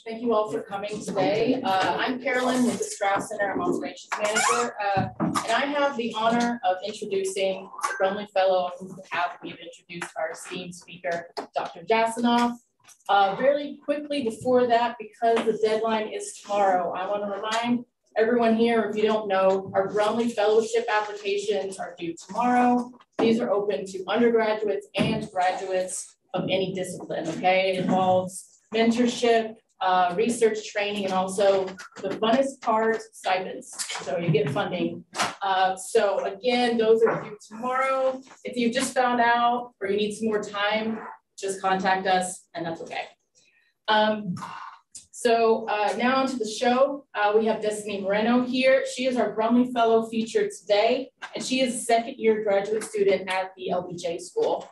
Thank you all for coming today. I'm Carolyn with the Strauss Center. I'm Operations Manager, and I have the honor of introducing the Brumley Fellow on behalf of introduced our esteemed speaker, Dr. Jasanoff. Really quickly before that, because the deadline is tomorrow, I want to remind everyone here, if you don't know, our Brumley Fellowship applications are due tomorrow. These are open to undergraduates and graduates of any discipline, okay? It involves mentorship, research training, and also the funnest part, stipends. So you get funding. So again, those are due tomorrow. If you just found out or you need some more time, just contact us and that's okay. Now onto the show. We have Destiny Moreno here. She is our Brumley Fellow featured today, and she is a second-year graduate student at the LBJ School.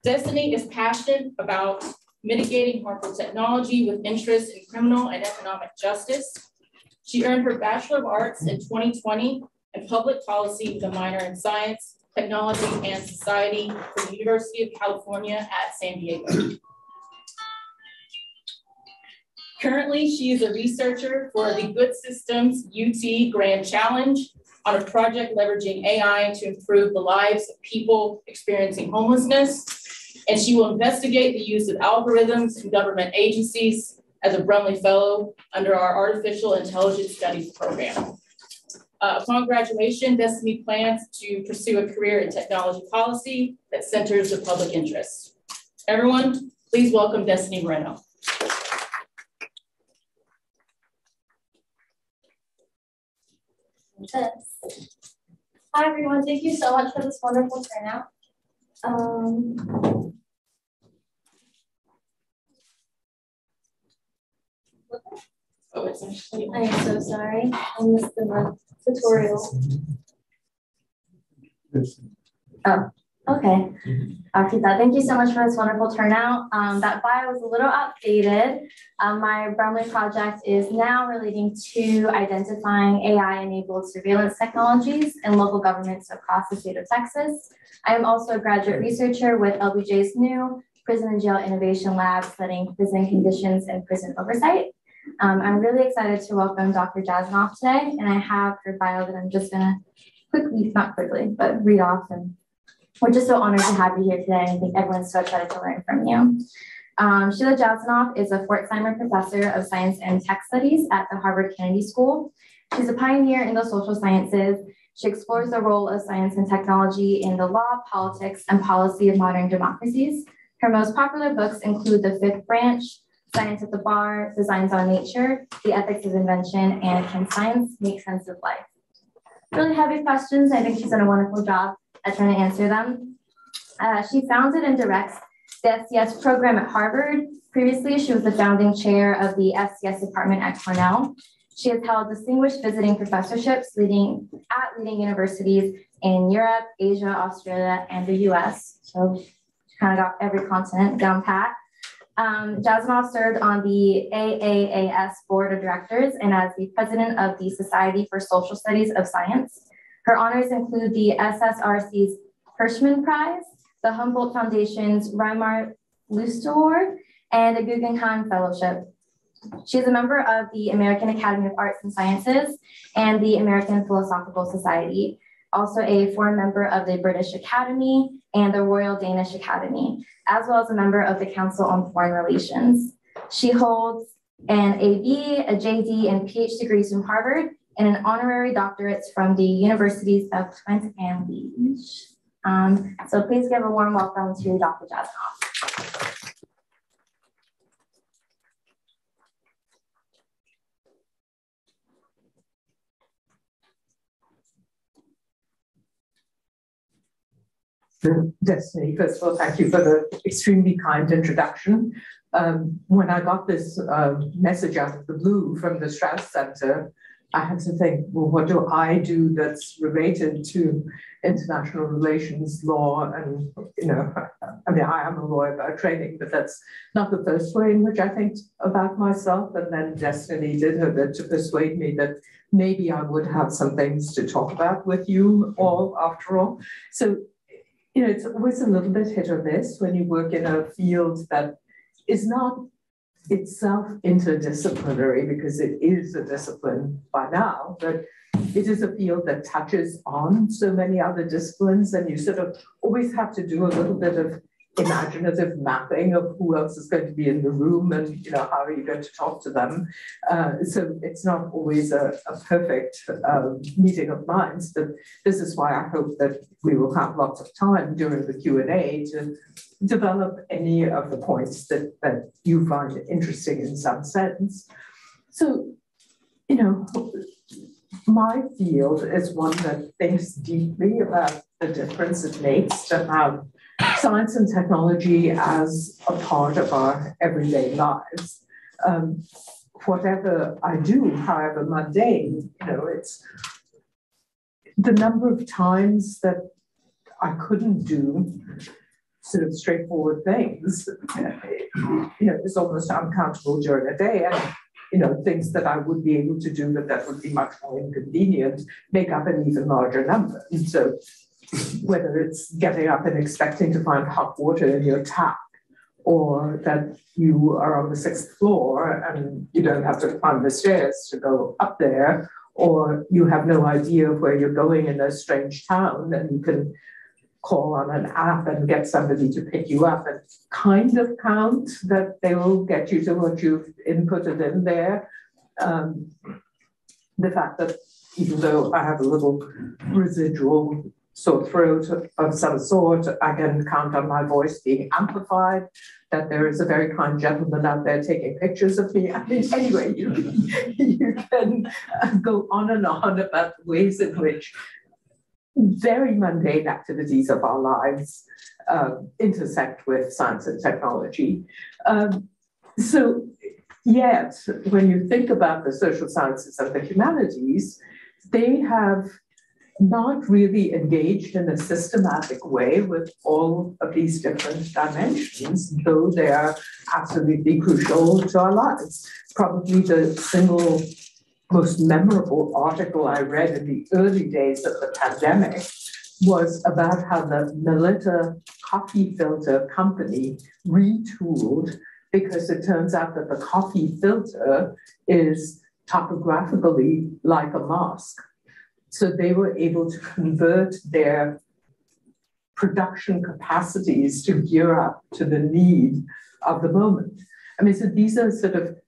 Destiny is passionate about mitigating harmful technology with interest in criminal and economic justice. She earned her Bachelor of Arts in 2020 in public policy with a minor in science, technology, and society from the University of California at San Diego. Currently, she is a researcher for the Good Systems UT Grand Challenge on a project leveraging AI to improve the lives of people experiencing homelessness. And she will investigate the use of algorithms in government agencies as a Brumley Fellow under our Artificial Intelligence Studies program. Upon graduation, Destiny plans to pursue a career in technology policy that centers the public interest. Everyone, please welcome Destiny Moreno. Hi everyone, thank you so much for this wonderful turnout. I am so sorry. I missed the tutorial. Oh, okay. I'll keep that. Thank you so much for this wonderful turnout. That bio was a little outdated. My Brumley project is now relating to identifying AI-enabled surveillance technologies in local governments across the state of Texas. I am also a graduate researcher with LBJ's new Prison and Jail Innovation Lab studying prison conditions and prison oversight. I'm really excited to welcome Dr. Jasanoff today, and I have her bio that I'm just gonna not quickly, but read off. And we're just so honored to have you here today. I think everyone's so excited to learn from you. Sheila Jasanoff is a Fortsheimer Professor of Science and Tech Studies at the Harvard Kennedy School. She's a pioneer in the social sciences. She explores the role of science and technology in the law, politics, and policy of modern democracies. Her most popular books include The Fifth Branch, Science at the Bar, Designs on Nature, The Ethics of Invention, and Can Science Make Sense of Life? Really heavy questions. I think she's done a wonderful job at trying to answer them. She founded and directs the SCS program at Harvard. Previously, she was the founding chair of the SCS department at Cornell. She has held distinguished visiting professorships at leading universities in Europe, Asia, Australia, and the US. So she kind of got every continent down pat. Jasanoff served on the AAAS Board of Directors and as the president of the Society for Social Studies of Science. Her honors include the SSRC's Hirschman Prize, the Humboldt Foundation's Reimar Lust Award, and the Guggenheim Fellowship. She is a member of the American Academy of Arts and Sciences and the American Philosophical Society, also a foreign member of the British Academy and the Royal Danish Academy, as well as a member of the Council on Foreign Relations. She holds an AB, a JD, and PhD degrees from Harvard, and an honorary doctorates from the Universities of Twente and Liège. So please give a warm welcome to Dr. Jasanoff. Destiny, first of all, thank you for the extremely kind introduction. When I got this message out of the blue from the Strauss Center, I had to think, well, what do I do that's related to international relations law? And, you know, I mean, I am a lawyer by training, but that's not the first way in which I think about myself. And then Destiny did her bit to persuade me that maybe I would have some things to talk about with you all after all. So, you know, it's always a little bit hit or miss when you work in a field that is not itself interdisciplinary because it is a discipline by now, but it is a field that touches on so many other disciplines, and you sort of always have to do a little bit of imaginative mapping of who else is going to be in the room and how are you going to talk to them. So it's not always a perfect meeting of minds, but this is why I hope that we will have lots of time during the Q&A to develop any of the points that you find interesting in some sense. So, my field is one that thinks deeply about the difference it makes to have science and technology as a part of our everyday lives. Whatever I do, however mundane, it's the number of times that I couldn't do sort of straightforward things, it's almost uncountable during a day. And things that I would be able to do, but that would be much more inconvenient, make up an even larger number. And so whether it's getting up and expecting to find hot water in your tap, or that you are on the 6th floor and you don't have to climb the stairs to go up there, or you have no idea of where you're going in a strange town and you can call on an app and get somebody to pick you up and kind of count that they will get you to what you've inputted in there. The fact that even though I have a little residual sore throat of some sort, I can count on my voice being amplified, that there is a very kind gentleman out there taking pictures of me. I mean, anyway, you can go on and on about the ways in which very mundane activities of our lives intersect with science and technology. So yet, when you think about the social sciences and the humanities, they have not really engaged in a systematic way with all of these different dimensions, though they are absolutely crucial to our lives. Probably the single most memorable article I read in the early days of the pandemic was about how the Melitta coffee filter company retooled, because it turns out that the coffee filter is topographically like a mosque. So they were able to convert their production capacities to gear up to the need of the moment. I mean, so these are sort of,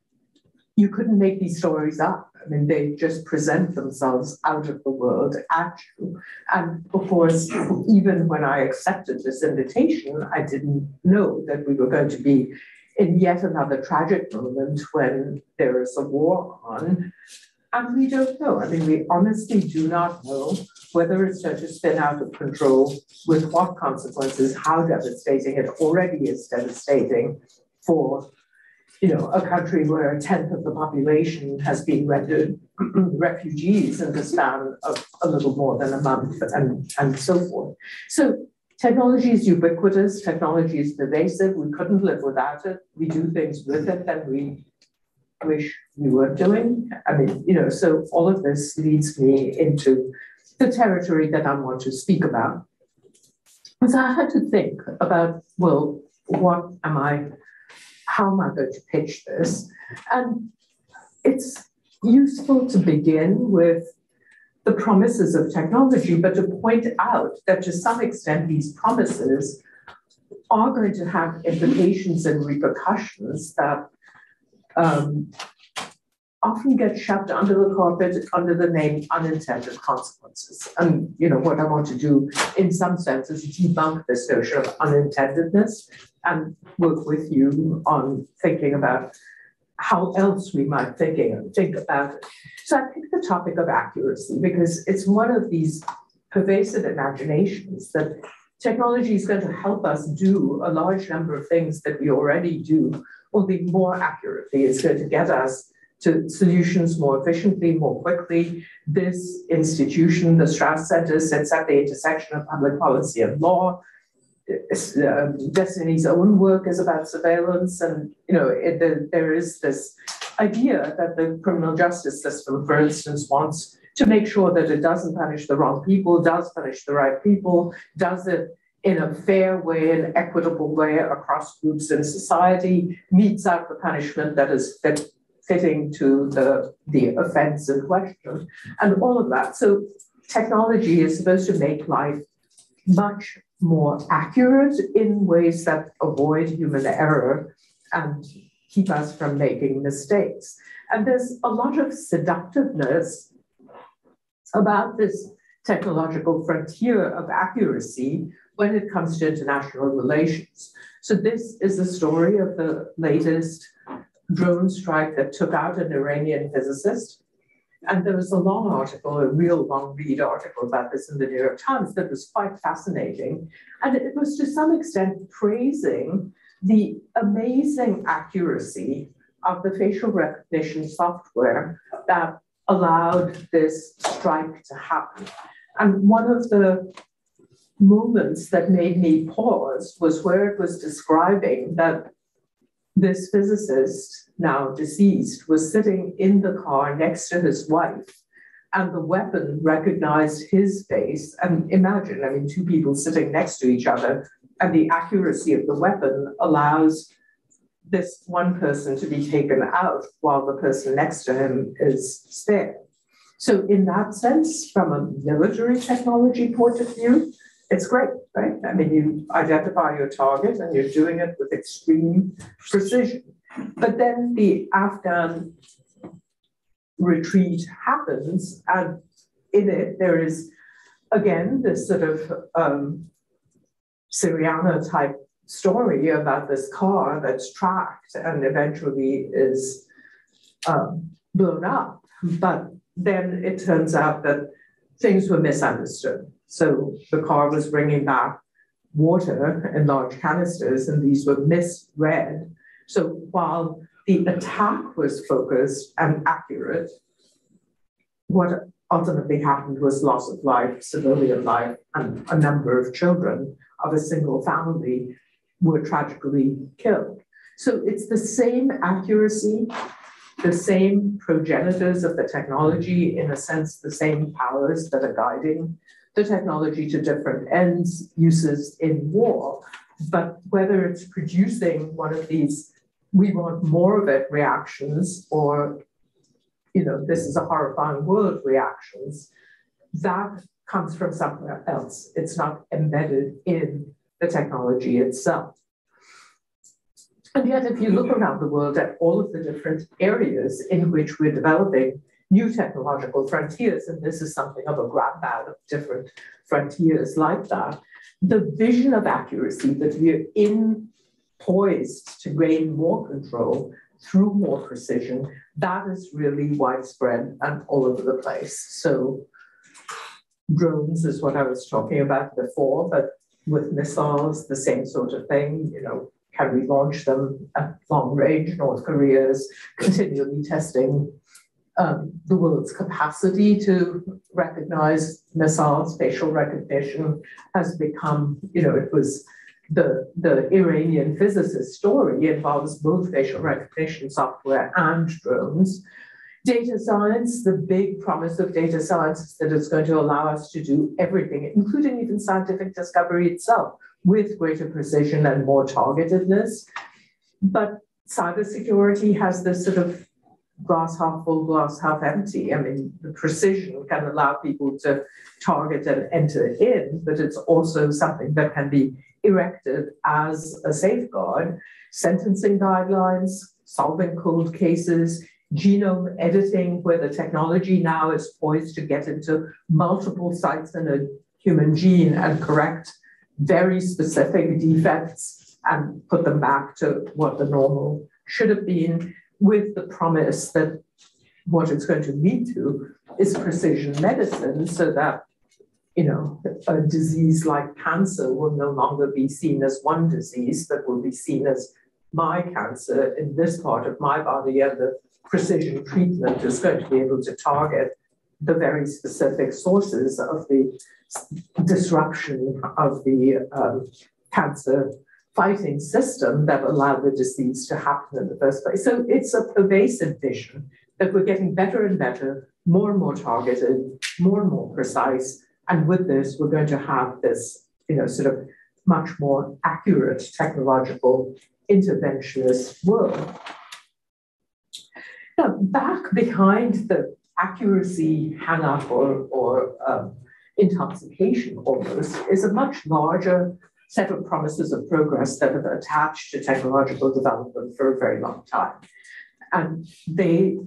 you couldn't make these stories up. I mean, they just present themselves out of the world at you. And of course, even when I accepted this invitation, I didn't know that we were going to be in yet another tragic moment when there is a war on. And we don't know. I mean, we honestly do not know whether it's going to spin out of control, with what consequences, how devastating. It already is devastating for a country where a tenth of the population has been rendered refugees in the span of a little more than a month, and so forth. So technology is ubiquitous, technology is pervasive, we couldn't live without it, we do things with it that we wish we were doing. I mean, so all of this leads me into the territory that I want to speak about. So I had to think about, well, how am I going to pitch this? And it's useful to begin with the promises of technology, but to point out that to some extent these promises are going to have implications and repercussions that often get shoved under the carpet under the name unintended consequences. And what I want to do in some sense is debunk this notion of unintendedness and work with you on thinking about how else we might think about it. So I picked the topic of accuracy because it's one of these pervasive imaginations that technology is going to help us do a large number of things that we already do, only more accurately. It's going to get us to solutions more efficiently, more quickly. This institution, the Strauss Center, sits at the intersection of public policy and law. Destiny's own work is about surveillance, and there is this idea that the criminal justice system, for instance, wants to make sure that it doesn't punish the wrong people, does punish the right people, does it in a fair way, an equitable way across groups in society, metes out the punishment that is fitting to the offense in question, and all of that. So technology is supposed to make life much more accurate in ways that avoid human error and keep us from making mistakes. And there's a lot of seductiveness about this technological frontier of accuracy when it comes to international relations. So this is the story of the latest drone strike that took out an Iranian physicist. And there was a long article, a real long read article about this in the New York Times that was quite fascinating. And it was to some extent praising the amazing accuracy of the facial recognition software that allowed this strike to happen. And one of the moments that made me pause was where it was describing that this physicist, now deceased, was sitting in the car next to his wife, and the weapon recognized his face. And imagine, I mean, two people sitting next to each other, and the accuracy of the weapon allows this one person to be taken out while the person next to him is spared. So in that sense, from a military technology point of view, it's great, right? I mean, you identify your target and you're doing it with extreme precision. But then the Afghan retreat happens, and in it, there is, again, this sort of Syriana type story about this car that's tracked and eventually is blown up. But then it turns out that things were misunderstood. So the car was bringing back water in large canisters, and these were misread. So while the attack was focused and accurate, what ultimately happened was loss of life, civilian life, and a number of children of a single family were tragically killed. So it's the same accuracy, the same progenitors of the technology, in a sense, the same powers that are guiding the technology to different ends, uses in war. But whether it's producing one of these, we want more of it reactions, or, you know, this is a horrifying world reactions, that comes from somewhere else. It's not embedded in the technology itself. And yet, if you look around the world at all of the different areas in which we're developing new technological frontiers, and this is something of a grab bag of different frontiers like that, the vision of accuracy that we're poised to gain more control through more precision, that is really widespread and all over the place. So drones is what I was talking about before, but with missiles, the same sort of thing, you know, can we launch them at long range? North Korea is continually testing the world's capacity to recognize missiles. Facial recognition has become, you know, it was the Iranian physicist story involves both facial recognition software and drones. Data science, the big promise of data science is that it's going to allow us to do everything, including even scientific discovery itself, with greater precision and more targetedness. But cybersecurity has this sort of glass half full, glass half empty. I mean, the precision can allow people to target and enter in, but it's also something that can be erected as a safeguard. Sentencing guidelines, solving cold cases, genome editing, where the technology now is poised to get into multiple sites in a human gene and correct very specific defects and put them back to what the normal should have been, with the promise that what it's going to lead to is precision medicine, so that, you know, a disease like cancer will no longer be seen as one disease, but will be seen as my cancer in this part of my body, and the precision treatment is going to be able to target the very specific sources of the disruption of the cancer fighting system that allowed the disease to happen in the first place. So it's a pervasive vision that we're getting better and better, more and more targeted, more and more precise. And with this, we're going to have this, you know, sort of much more accurate technological interventionist world. Now, back behind the accuracy hang-up or intoxication almost is a much larger set of promises of progress that have attached to technological development for a very long time. And they,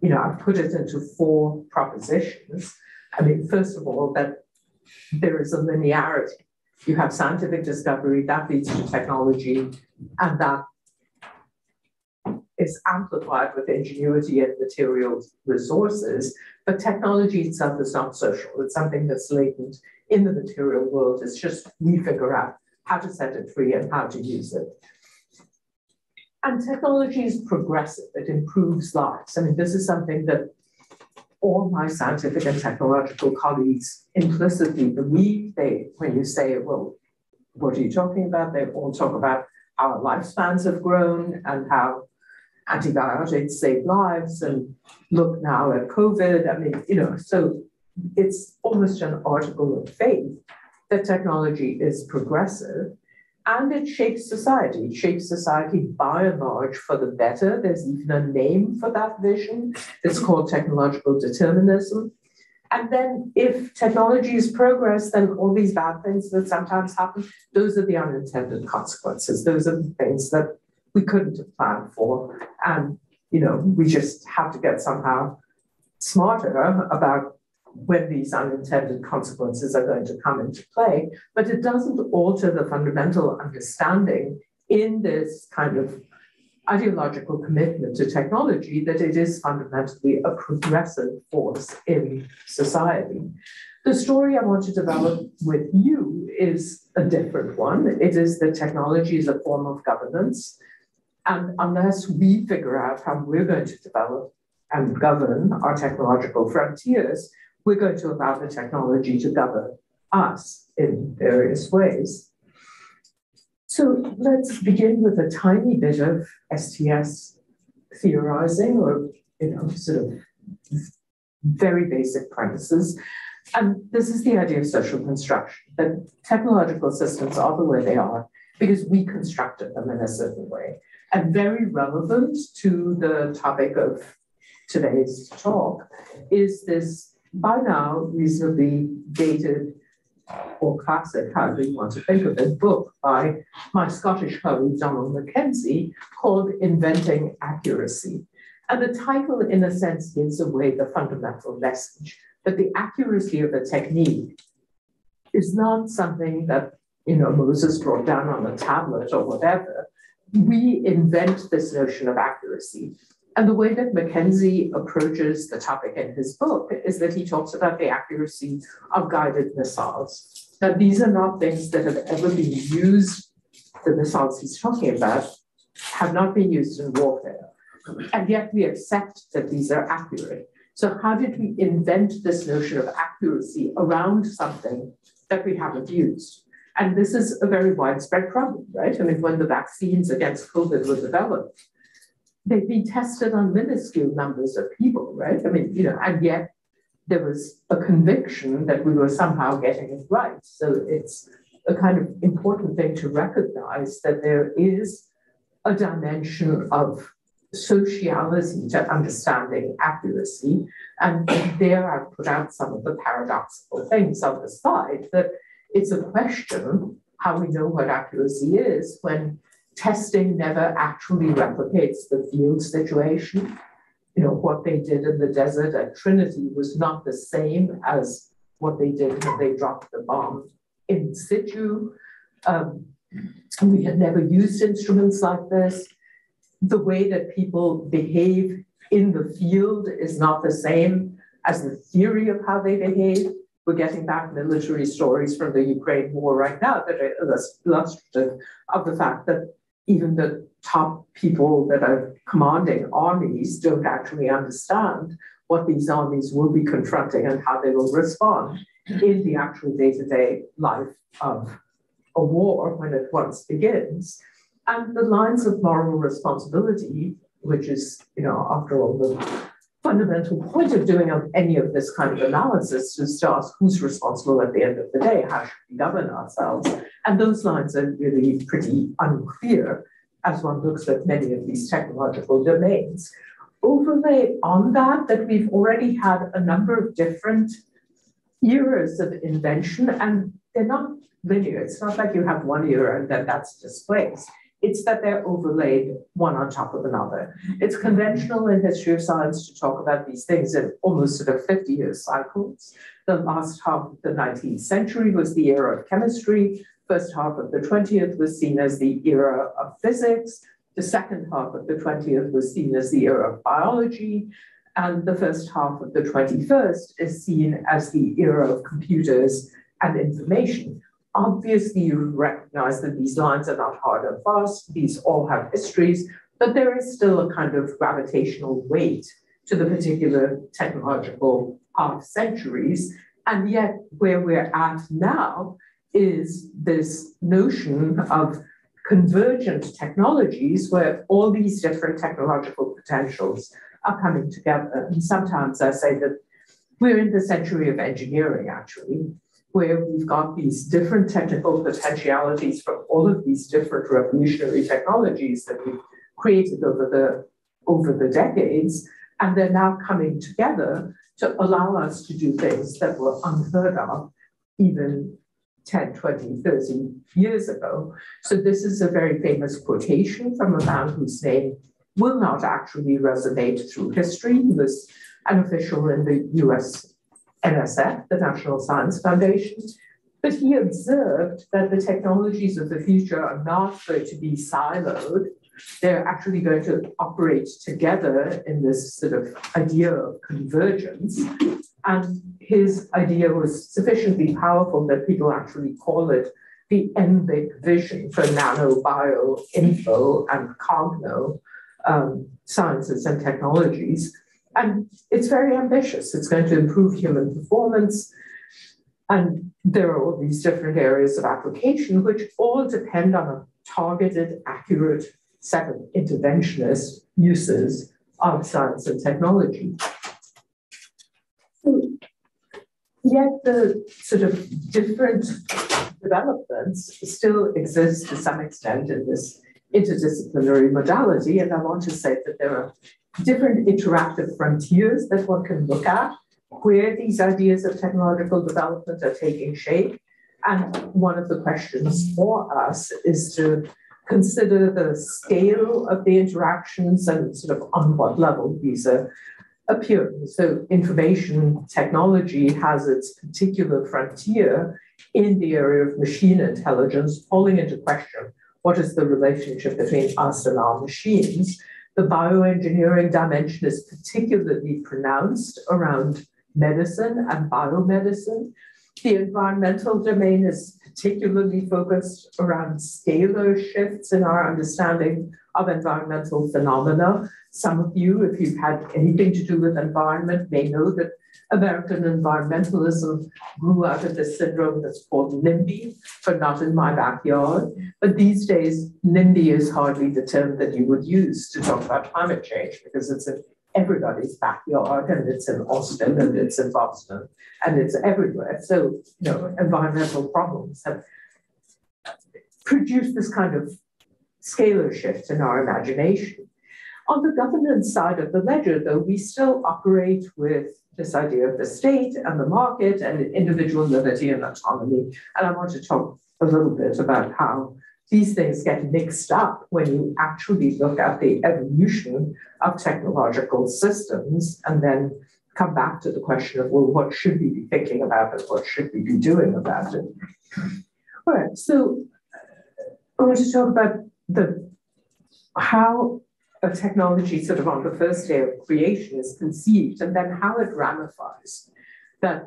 I've put it into 4 propositions. I mean, first of all, that there is a linearity. You have scientific discovery, that leads to technology, and that is amplified with ingenuity and material resources, but technology itself is not social. It's something that's latent in the material world. It's just we figure out how to set it free and how to use it. And technology is progressive. It improves lives. I mean, this is something that all my scientific and technological colleagues implicitly believe. When you say, well, what are you talking about? They all talk about how our lifespans have grown and how antibiotics save lives, and look now at COVID. I mean, so it's almost an article of faith that technology is progressive and it shapes society. It shapes society by and large for the better. There's even a name for that vision. It's called technological determinism. And then if technology is progress, then all these bad things that sometimes happen, those are the unintended consequences. Those are the things that we couldn't have planned for. And, we just have to get somehow smarter about when these unintended consequences are going to come into play. But it doesn't alter the fundamental understanding in this kind of ideological commitment to technology that it is fundamentally a progressive force in society. The story I want to develop with you is a different one. It is that technology is a form of governance. And unless we figure out how we're going to develop and govern our technological frontiers, we're going to allow the technology to govern us in various ways. So let's begin with a tiny bit of STS theorizing, or sort of very basic premises. And this is the idea of social construction, that technological systems are the way they are because we constructed them in a certain way. And very relevant to the topic of today's talk is this, by now, reasonably dated or classic, however you want to think of it, book by my Scottish colleague Donald Mackenzie called Inventing Accuracy. And the title, in a sense, gives away the fundamental message that the accuracy of a technique is not something that Moses brought down on a tablet or whatever. We invent this notion of accuracy. And the way that Mackenzie approaches the topic in his book is that he talks about the accuracy of guided missiles. Now, these are not things that have ever been used. The missiles he's talking about have not been used in warfare. And yet we accept that these are accurate. So how did we invent this notion of accuracy around something that we haven't used? And this is a very widespread problem, right? I mean, when the vaccines against COVID were developed, they've been tested on minuscule numbers of people, right? I mean, and yet there was a conviction that we were somehow getting it right. So it's a kind of important thing to recognize that there is a dimension of sociality to understanding accuracy. And there I've put out some of the paradoxical things on the slide, that it's a question how we know what accuracy is when testing never actually replicates the field situation. What they did in the desert at Trinity was not the same as what they did when they dropped the bomb in situ. We had never used instruments like this. The way that people behave in the field is not the same as the theory of how they behave. We're getting back military stories from the Ukraine war right now that are illustrative of the fact that even the top people that are commanding armies don't actually understand what these armies will be confronting and how they will respond in the actual day-to-day life of a war when it once begins. And the lines of moral responsibility, which is, after all, the fundamental point of doing any of this kind of analysis is to ask who's responsible at the end of the day, how should we govern ourselves? And those lines are really pretty unclear as one looks at many of these technological domains. Overlay on that we've already had a number of different eras of invention, and they're not linear. It's not like you have one era and then that's displaced. It's that they're overlaid one on top of another. It's conventional in history of science to talk about these things in almost sort of 50-year cycles. The last half of the 19th century was the era of chemistry. First half of the 20th was seen as the era of physics. The second half of the 20th was seen as the era of biology. And the first half of the 21st is seen as the era of computers and information. Obviously, you recognize that these lines are not hard and fast. These all have histories, but there is still a kind of gravitational weight to the particular technological half centuries. And yet where we're at now is this notion of convergent technologies where all these different technological potentials are coming together. And sometimes I say that we're in the century of engineering, actually, where we've got these different technical potentialities from all of these different revolutionary technologies that we've created over the decades, and they're now coming together to allow us to do things that were unheard of even 10, 20, 30 years ago. So this is a very famous quotation from a man whose name will not actually resonate through history. He was an official in the US NSF, the National Science Foundation, but he observed that the technologies of the future are not going to be siloed. They're actually going to operate together in this sort of idea of convergence. And his idea was sufficiently powerful that people actually call it the NBIC vision for nano, bio, info, and cogno sciences and technologies. And it's very ambitious. It's going to improve human performance. And there are all these different areas of application, which all depend on a targeted, accurate set of interventionist uses of science and technology. So, yet the sort of different developments still exist to some extent in this interdisciplinary modality. And I want to say that there are different interactive frontiers that one can look at where these ideas of technological development are taking shape. And one of the questions for us is to consider the scale of the interactions and sort of on what level these are appearing. So information technology has its particular frontier in the area of machine intelligence, calling into question what is the relationship between us and our machines. The bioengineering dimension is particularly pronounced around medicine and biomedicine. The environmental domain is particularly focused around scalar shifts in our understanding of environmental phenomena. Some of you, if you've had anything to do with environment, may know that American environmentalism grew out of this syndrome that's called NIMBY, for not in my backyard. But these days, NIMBY is hardly the term that you would use to talk about climate change because it's in everybody's backyard, and it's in Austin, and it's in Boston, and it's everywhere. So, you know, environmental problems have produced this kind of scalar shift in our imagination. On the governance side of the ledger, though, we still operate with this idea of the state and the market and individual liberty and autonomy. And I want to talk a little bit about how these things get mixed up when you actually look at the evolution of technological systems and then come back to the question of, well, what should we be thinking about and what should we be doing about it? All right, so I want to talk about how a technology sort of on the first day of creation is conceived and then how it ramifies. That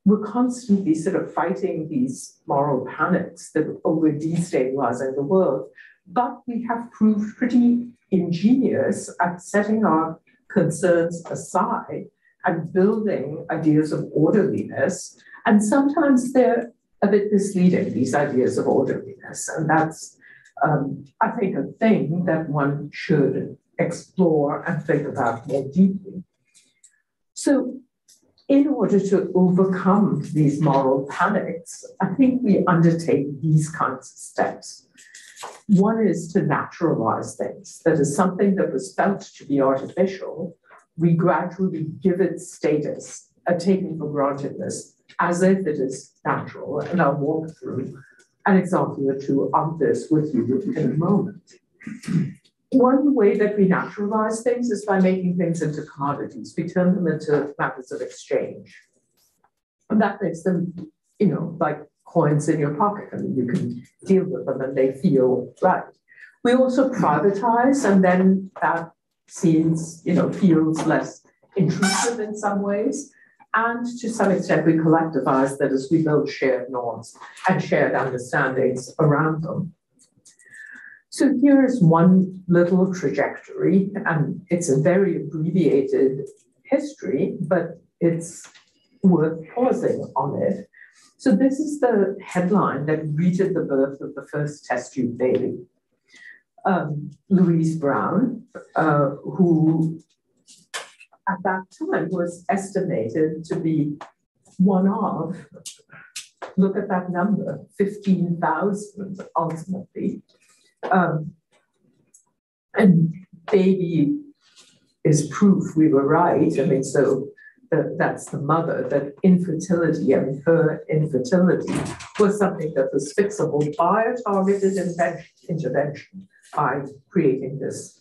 we're constantly sort of fighting these moral panics that over destabilizing the world, but we have proved pretty ingenious at setting our concerns aside and building ideas of orderliness. And sometimes they're a bit misleading, these ideas of orderliness. And that's, I think, a thing that one should explore and think about more deeply. So in order to overcome these moral panics, I think we undertake these kinds of steps. One is to naturalize things. That is something that was felt to be artificial. We gradually give it status, a taking for grantedness, as if it is natural. And I'll walk through an example or two of this with you in a moment. One way that we naturalize things is by making things into commodities. We turn them into matters of exchange. And that makes them, like coins in your pocket. I mean, you can deal with them and they feel right. We also privatize, and then that seems, feels less intrusive in some ways. And to some extent, we collectivize, that as we build shared norms and shared understandings around them. So here is one little trajectory, and it's a very abbreviated history, but it's worth pausing on it. So this is the headline that greeted the birth of the first test tube baby. Louise Brown, who at that time was estimated to be one of, look at that number, 15,000 ultimately. And baby is proof we were right. I mean, so that's the mother, that infertility, her infertility was something that was fixable by a targeted intervention, by creating this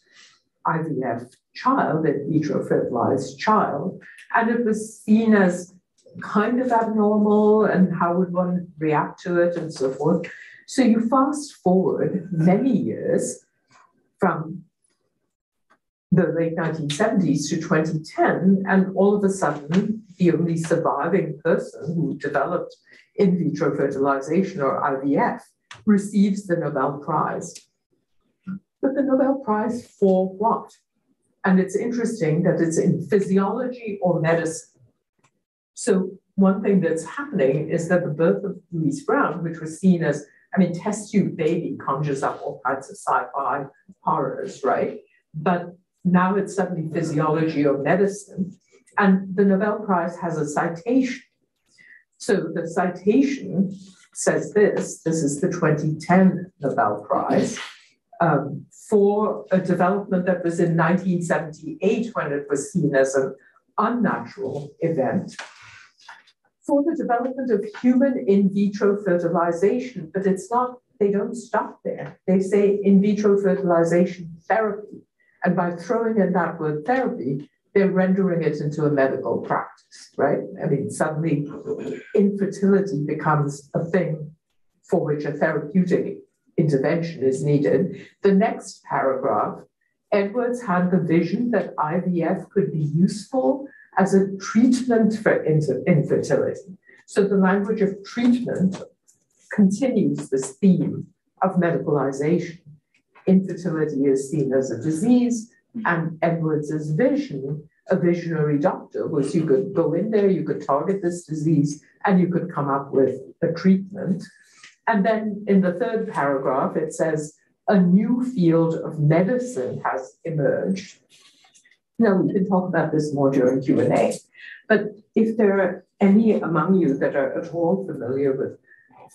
IVF child, in vitro fertilized child. And it was seen as kind of abnormal, and how would one react to it and so forth. So you fast forward many years from the late 1970s to 2010, and all of a sudden, the only surviving person who developed in vitro fertilization, or IVF, receives the Nobel Prize. But the Nobel Prize for what? And it's interesting that it's in physiology or medicine. So one thing that's happening is that the birth of Louise Brown, which was seen as, test tube baby conjures up all kinds of sci-fi horrors, right? But now it's suddenly physiology or medicine. And the Nobel Prize has a citation. So the citation says this is the 2010 Nobel Prize for a development that was in 1978, when it was seen as an unnatural event, for the development of human in vitro fertilization. But it's not, they don't stop there. They say in vitro fertilization therapy. And by throwing in that word therapy, they're rendering it into a medical practice, right? Suddenly infertility becomes a thing for which a therapeutic intervention is needed. The next paragraph, Edwards had the vision that IVF could be useful as a treatment for infertility. So the language of treatment continues this theme of medicalization. Infertility is seen as a disease, and Edwards's vision, a visionary doctor, was you could go in there, you could target this disease, and you could come up with a treatment. And then in the third paragraph, it says, a new field of medicine has emerged. Now, we can talk about this more during Q&A, but if there are any among you that are at all familiar with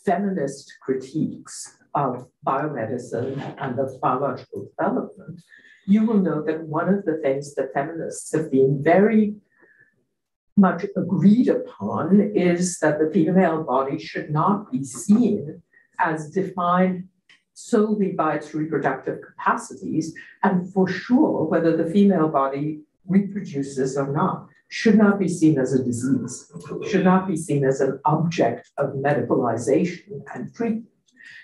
feminist critiques of biomedicine and of biological development, you will know that one of the things that feminists have been very much agreed upon is that the female body should not be seen as defined solely by its reproductive capacities, and for sure, whether the female body reproduces or not, should not be seen as a disease, should not be seen as an object of medicalization and treatment.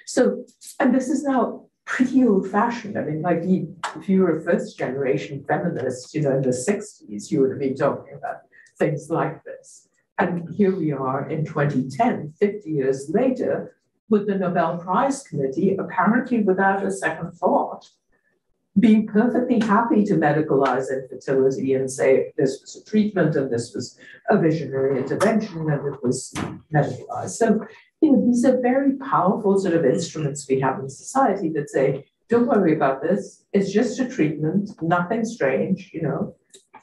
So, and this is now pretty old-fashioned. If you were a first-generation feminist, in the 60s, you would have been talking about things like this. And here we are in 2010, 50 years later, with the Nobel Prize Committee, apparently without a second thought, being perfectly happy to medicalize infertility and say this was a treatment and this was a visionary intervention and it was medicalized. So, these are very powerful sort of instruments we have in society that say, don't worry about this, it's just a treatment, nothing strange,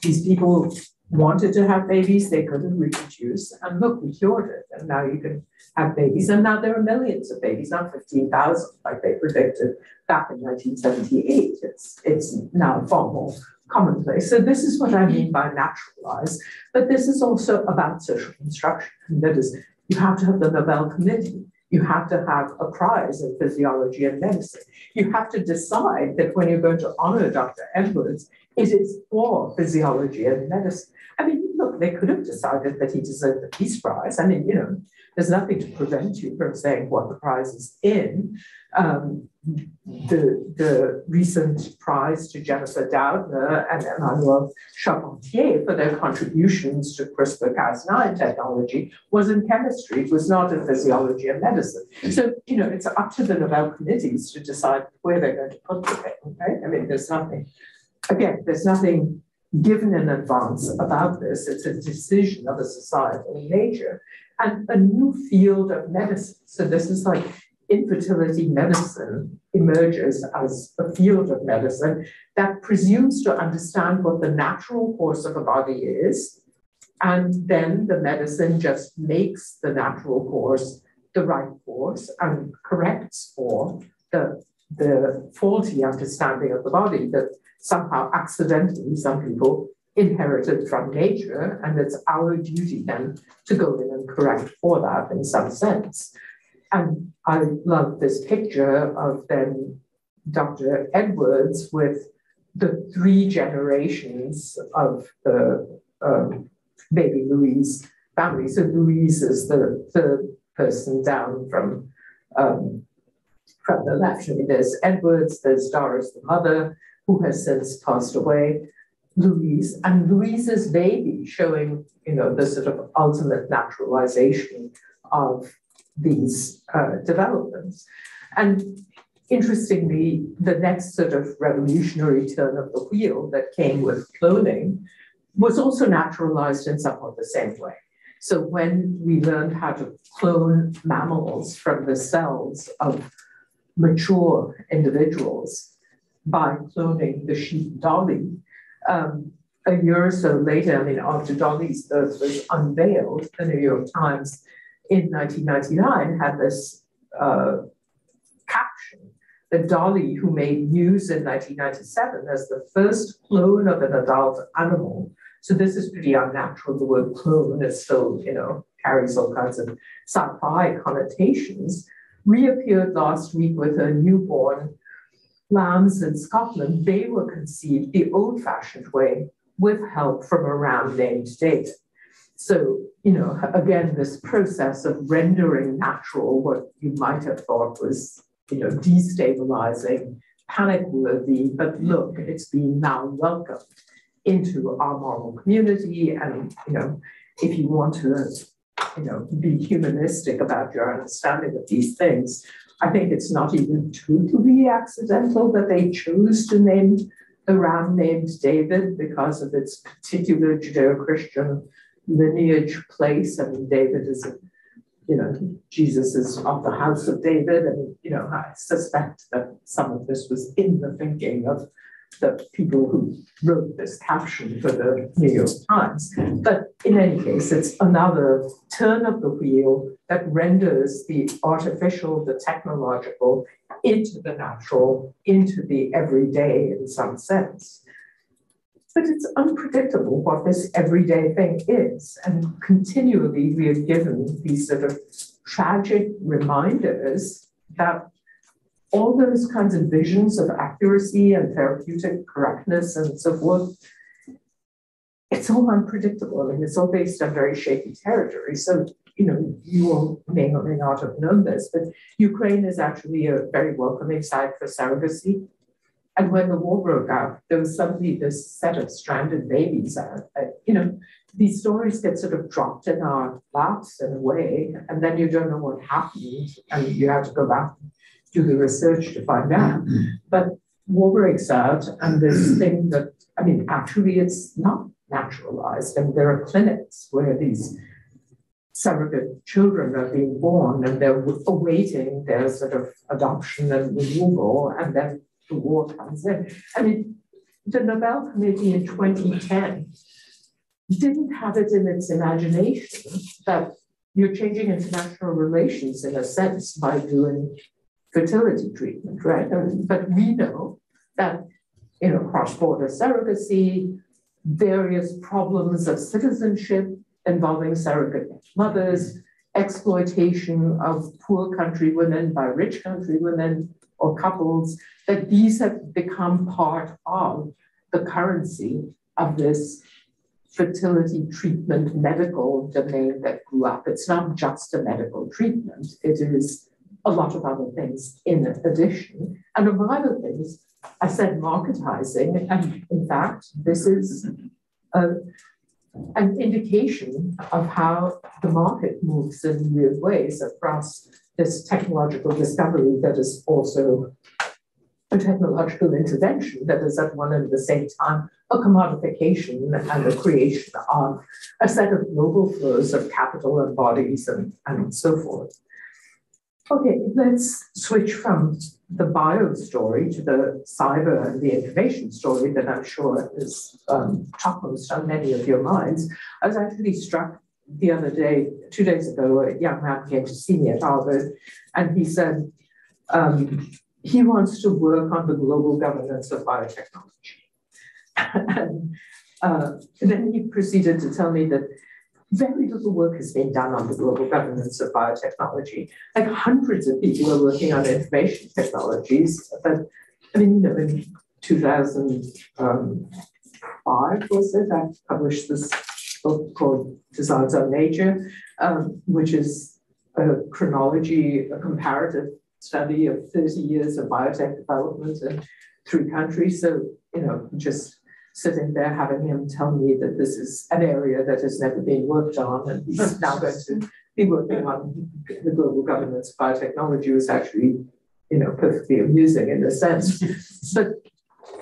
these people wanted to have babies, they couldn't reproduce, and look, we cured it, and now you can have babies, and now there are millions of babies, not 15,000 like they predicted back in 1978. It's now far more commonplace. So this is what I mean by naturalized, but this is also about social construction. And that is, you have to have the Nobel Committee. You have to have a prize in physiology and medicine. You have to decide that when you're going to honor Dr. Edwards, it is for physiology and medicine. I mean, look, they could have decided that he deserved the Peace Prize. I mean, you know, there's nothing to prevent you from saying what the prize is in. The recent prize to Jennifer Doudna and Emmanuel Charpentier for their contributions to CRISPR-Cas9 technology was in chemistry. It was not in physiology and medicine. So, you know, it's up to the Nobel committees to decide where they're going to put the thing, right? I mean, there's nothing given in advance about this. It's a decision of a societal nature and a new field of medicine. So this is like infertility medicine emerges as a field of medicine that presumes to understand what the natural course of a body is. And then the medicine just makes the natural course the right course and corrects for the faulty understanding of the body that somehow accidentally some people inherited from nature, and it's our duty then to go in and correct for that in some sense. And I love this picture of then Dr. Edwards with the 3 generations of the baby Louise family. So Louise is the third person down from the left. I mean, there's Edwards, there's Doris, the mother, who has since passed away, Louise, and Louise's baby, showing, you know, the sort of ultimate naturalization of these developments. And interestingly, the next sort of revolutionary turn of the wheel that came with cloning was also naturalized in somewhat the same way. So when we learned how to clone mammals from the cells of mature individuals by cloning the sheep Dolly, a year or so later, I mean, after Dolly's birth was unveiled, the New York Times in 1999 had this caption that Dolly, who made news in 1997 as the first clone of an adult animal. So this is pretty unnatural. The word clone is still, you know, carries all kinds of sci-fi connotations, reappeared last week with her newborn lambs in Scotland. They were conceived the old-fashioned way with help from a ram named David. So, you know, again, this process of rendering natural what you might have thought was, you know, destabilizing, panic-worthy, but look, it's been now welcomed into our moral community. And, you know, if you want to, you know, be humanistic about your understanding of these things, I think it's not even totally accidental that they chose to name the ram named David because of its particular Judeo-Christian lineage place. I mean, David is, you know, Jesus is of the house of David. And, you know, I suspect that some of this was in the thinking of the people who wrote this caption for the New York Times. But in any case, it's another turn of the wheel that renders the artificial, the technological, into the natural, into the everyday in some sense. But it's unpredictable what this everyday thing is. And continually we are given these sort of tragic reminders that all those kinds of visions of accuracy and therapeutic correctness and so forth, it's all unpredictable. I mean, it's all based on very shaky territory. So, you know, you all may or may not have known this, but Ukraine is actually a very welcoming site for surrogacy. And when the war broke out, there was suddenly this set of stranded babies. You know, these stories get sort of dropped in our laps in a way, and then you don't know what happened, and you have to go back and do the research to find out. But war breaks out, and this thing that, I mean, actually it's not naturalized. And there are clinics where these surrogate children are being born, and they're awaiting their sort of adoption and removal, and then the war comes in. I mean, the Nobel Committee in 2010 didn't have it in its imagination that you're changing international relations in a sense by doing fertility treatment, right? But we know that, cross-border surrogacy, various problems of citizenship involving surrogate mothers, exploitation of poor country women by rich country women or couples, that these have become part of the currency of this fertility treatment medical domain that grew up. It's not just a medical treatment, it is a lot of other things in addition. And among other things, I said marketizing, and in fact, this is an indication of how the market moves in weird ways across this technological discovery that is also a technological intervention that is at one and the same time a commodification and the creation of a set of global flows of capital and bodies and so forth. Okay, let's switch from the bio story to the cyber and the information story that I'm sure is topmost on many of your minds. I was actually struck the other day, 2 days ago, a young man came to see me at Harvard, and he said he wants to work on the global governance of biotechnology. And then he proceeded to tell me that very little work has been done on the global governance of biotechnology. Like hundreds of people are working on information technologies, but I mean, in 2005 was it, I published this book called Designs on Nature, which is a chronology, a comparative study of 30 years of biotech development in 3 countries. So, just sitting there having him tell me that this is an area that has never been worked on, and he's now going to be working on the global governance of biotechnology was actually, perfectly amusing in a sense. But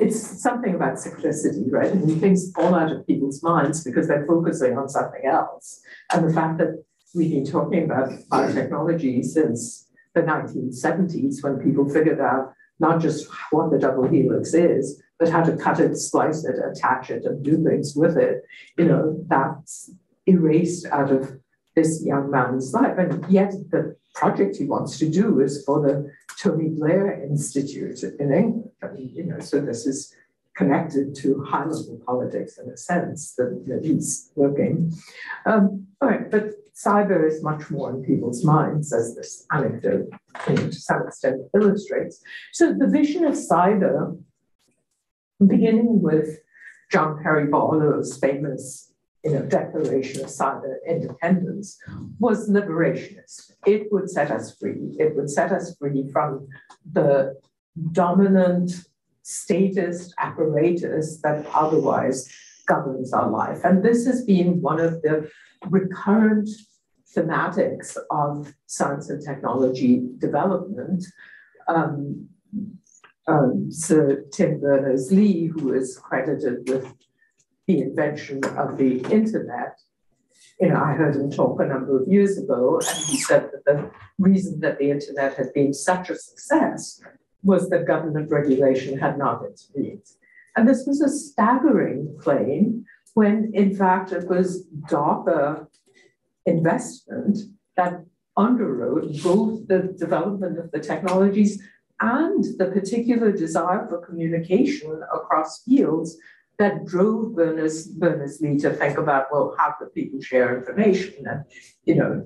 it's something about cyclicity, right? I mean, things fall out of people's minds because they're focusing on something else. And the fact that we've been talking about biotechnology since the 1970s, when people figured out not just what the double helix is, but how to cut it, splice it, attach it, and do things with it, that's erased out of this young man's life. And yet the project he wants to do is for the Tony Blair Institute in England. I mean, so this is connected to high-level politics in a sense that he's working. All right, but cyber is much more in people's minds, as this anecdote to some extent illustrates. So the vision of cyber, beginning with John Perry Barlow's famous declaration of cyber independence, was liberationist. It would set us free. It would set us free from the dominant statist apparatus that otherwise governs our life. And this has been one of the recurrent thematics of science and technology development. Sir Tim Berners-Lee, who is credited with the invention of the internet, I heard him talk a number of years ago, and he said that the reason that the internet had been such a success was that government regulation had not intervened. And this was a staggering claim when, in fact, it was DARPA investment that underwrote both the development of the technologies and the particular desire for communication across fields that drove Berners-Lee to think about, well, how could people share information and,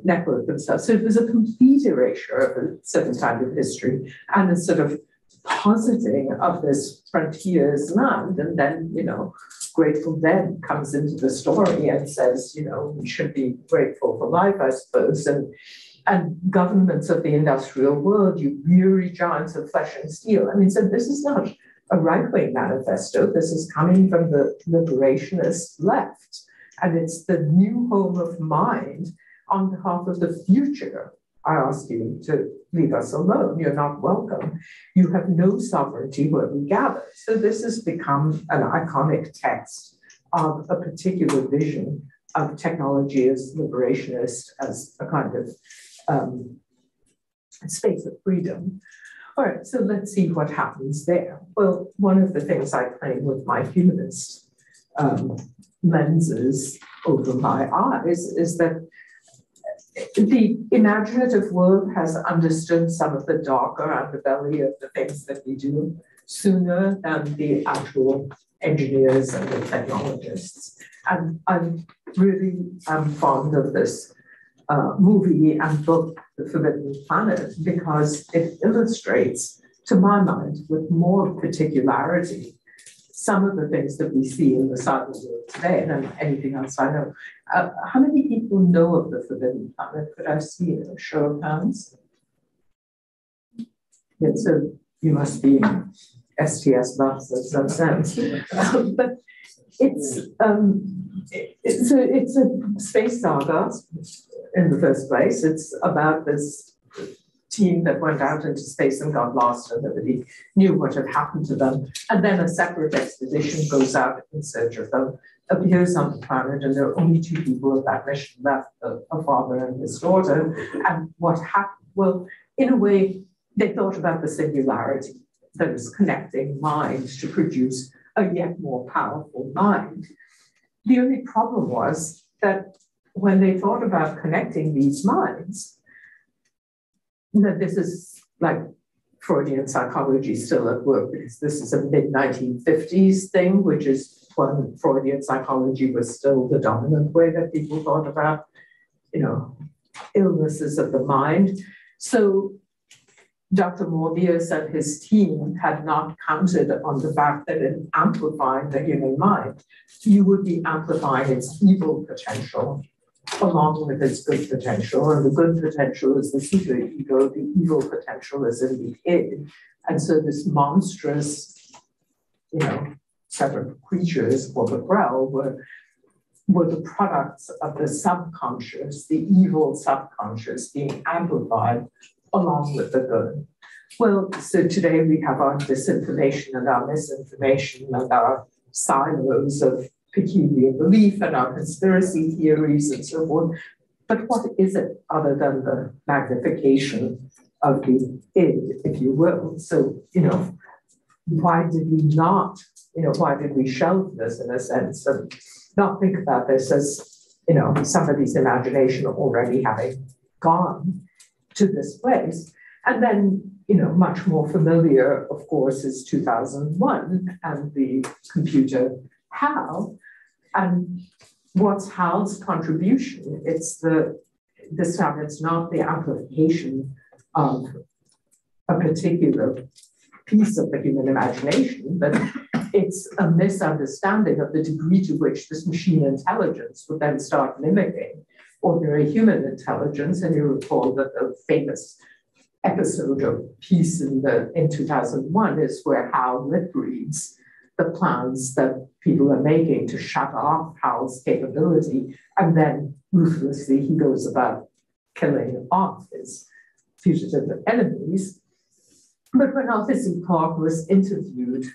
network themselves. So it was a complete erasure of a certain kind of history and a sort of positing of this frontier's land. And then, Grateful Dead comes into the story and says, we should be grateful for life, I suppose. And governments of the industrial world, you weary giants of flesh and steel. I mean, so this is not a right-wing manifesto. This is coming from the liberationist left. And it's the new home of mind on behalf of the future. I ask you to leave us alone. You're not welcome. You have no sovereignty where we gather. So this has become an iconic text of a particular vision of technology as liberationist, as a kind of space of freedom. All right, so let's see what happens there. Well, one of the things I claim with my humanist lenses over my eyes is that the imaginative world has understood some of the darker underbelly of the things that we do sooner than the actual engineers and the technologists. And I'm really fond of this movie and book, The Forbidden Planet, because it illustrates, to my mind, with more particularity, some of the things that we see in the cyber world today than anything else I know. How many people know of The Forbidden Planet? Could I see a show of hands? Yeah, so you must be STS buffs in some sense. But it's a space saga in the first place. It's about this team that went out into space and got lost and nobody knew what had happened to them. And then a separate expedition goes out in search of them, appears on the planet, and there are only two people of that mission left, a father and his daughter. And what happened? Well, in a way, they thought about the singularity that is connecting minds to produce a yet more powerful mind. The only problem was that when they thought about connecting these minds, that this is like Freudian psychology still at work, because this is a mid-1950s thing, which is when Freudian psychology was still the dominant way that people thought about, illnesses of the mind. So Dr. Morbius and his team had not counted on the fact that in amplifying the human mind, you would be amplifying its evil potential along with its good potential. And the good potential is the super ego, the evil potential is in the id. And so this monstrous, set of creatures, or the Grell, were the products of the subconscious, the evil subconscious being amplified along with the good. Well, so today we have our disinformation and our misinformation and our silos of peculiar belief and our conspiracy theories and so forth. But what is it other than the magnification of the id, if you will? So, why did we not, why did we shelve this in a sense and not think about this as, somebody's imagination already having gone to this place? And then, much more familiar, of course, is 2001 and the computer HAL. And what's HAL's contribution? It's this time it's not the amplification of a particular piece of the human imagination, but it's a misunderstanding of the degree to which this machine intelligence would then start mimicking ordinary human intelligence. And you recall that the famous episode of Peace in 2001 is where HAL lip reads the plans that people are making to shut off HAL's capability, and then ruthlessly he goes about killing off his fugitive enemies. But when Arthur C. Clarke was interviewed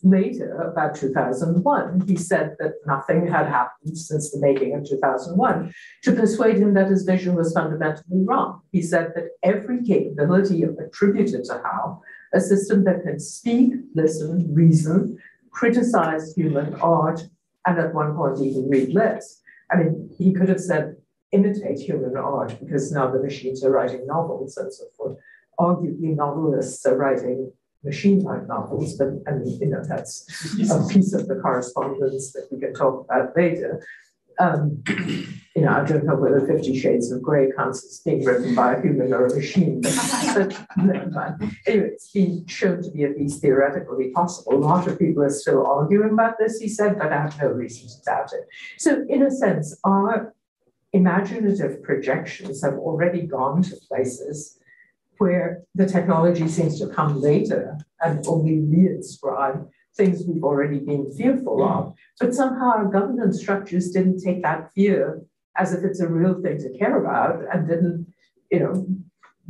later about 2001, he said that nothing had happened since the making of 2001 to persuade him that his vision was fundamentally wrong. He said that every capability attributed to HAL, a system that can speak, listen, reason, criticize human art, and at one point even read lips. I mean, he could have said imitate human art, because now the machines are writing novels and so forth. Arguably, novelists are writing machine-like novels, but that's a piece of the correspondence that we can talk about later. I don't know whether 50 Shades of Grey counts as being written by a human or a machine, but anyway, it's been shown to be at least theoretically possible. A lot of people are still arguing about this, he said, but I have no reason to doubt it. So in a sense, our imaginative projections have already gone to places where the technology seems to come later and only re-inscribe things we've already been fearful of. But somehow our governance structures didn't take that fear as if it's a real thing to care about and didn't,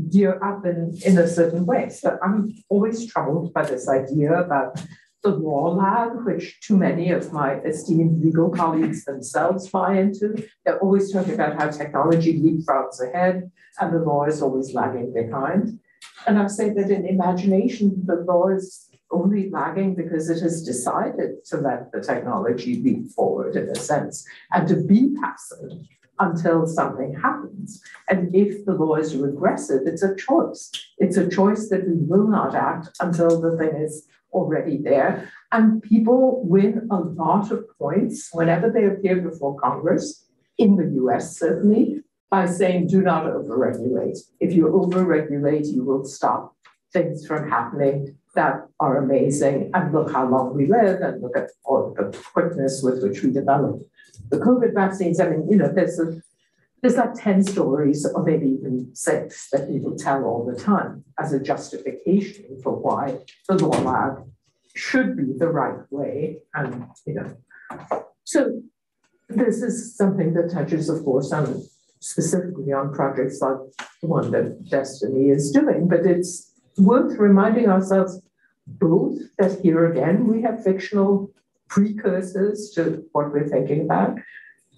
gear up in a certain way. So I'm always troubled by this idea about the law lag, which too many of my esteemed legal colleagues themselves buy into. They're always talking about how technology leapfrogs ahead and the law is always lagging behind. And I say that in imagination, the law is only lagging because it has decided to let the technology leap forward in a sense and to be passive until something happens. And if the law is regressive, it's a choice. It's a choice that we will not act until the thing is already there. And people win a lot of points whenever they appear before Congress, in the US certainly, by saying do not overregulate. If you overregulate, you will stop things from happening that are amazing. And look how long we live and look at all the quickness with which we develop the COVID vaccines. I mean, you know, there's like 10 stories or maybe even 6 that people tell all the time as a justification for why the law lag should be the right way. And, you know, so this is something that touches, of course, on specifically on projects like the one that Destiny is doing, but it's worth reminding ourselves both that here again, we have fictional precursors to what we're thinking about,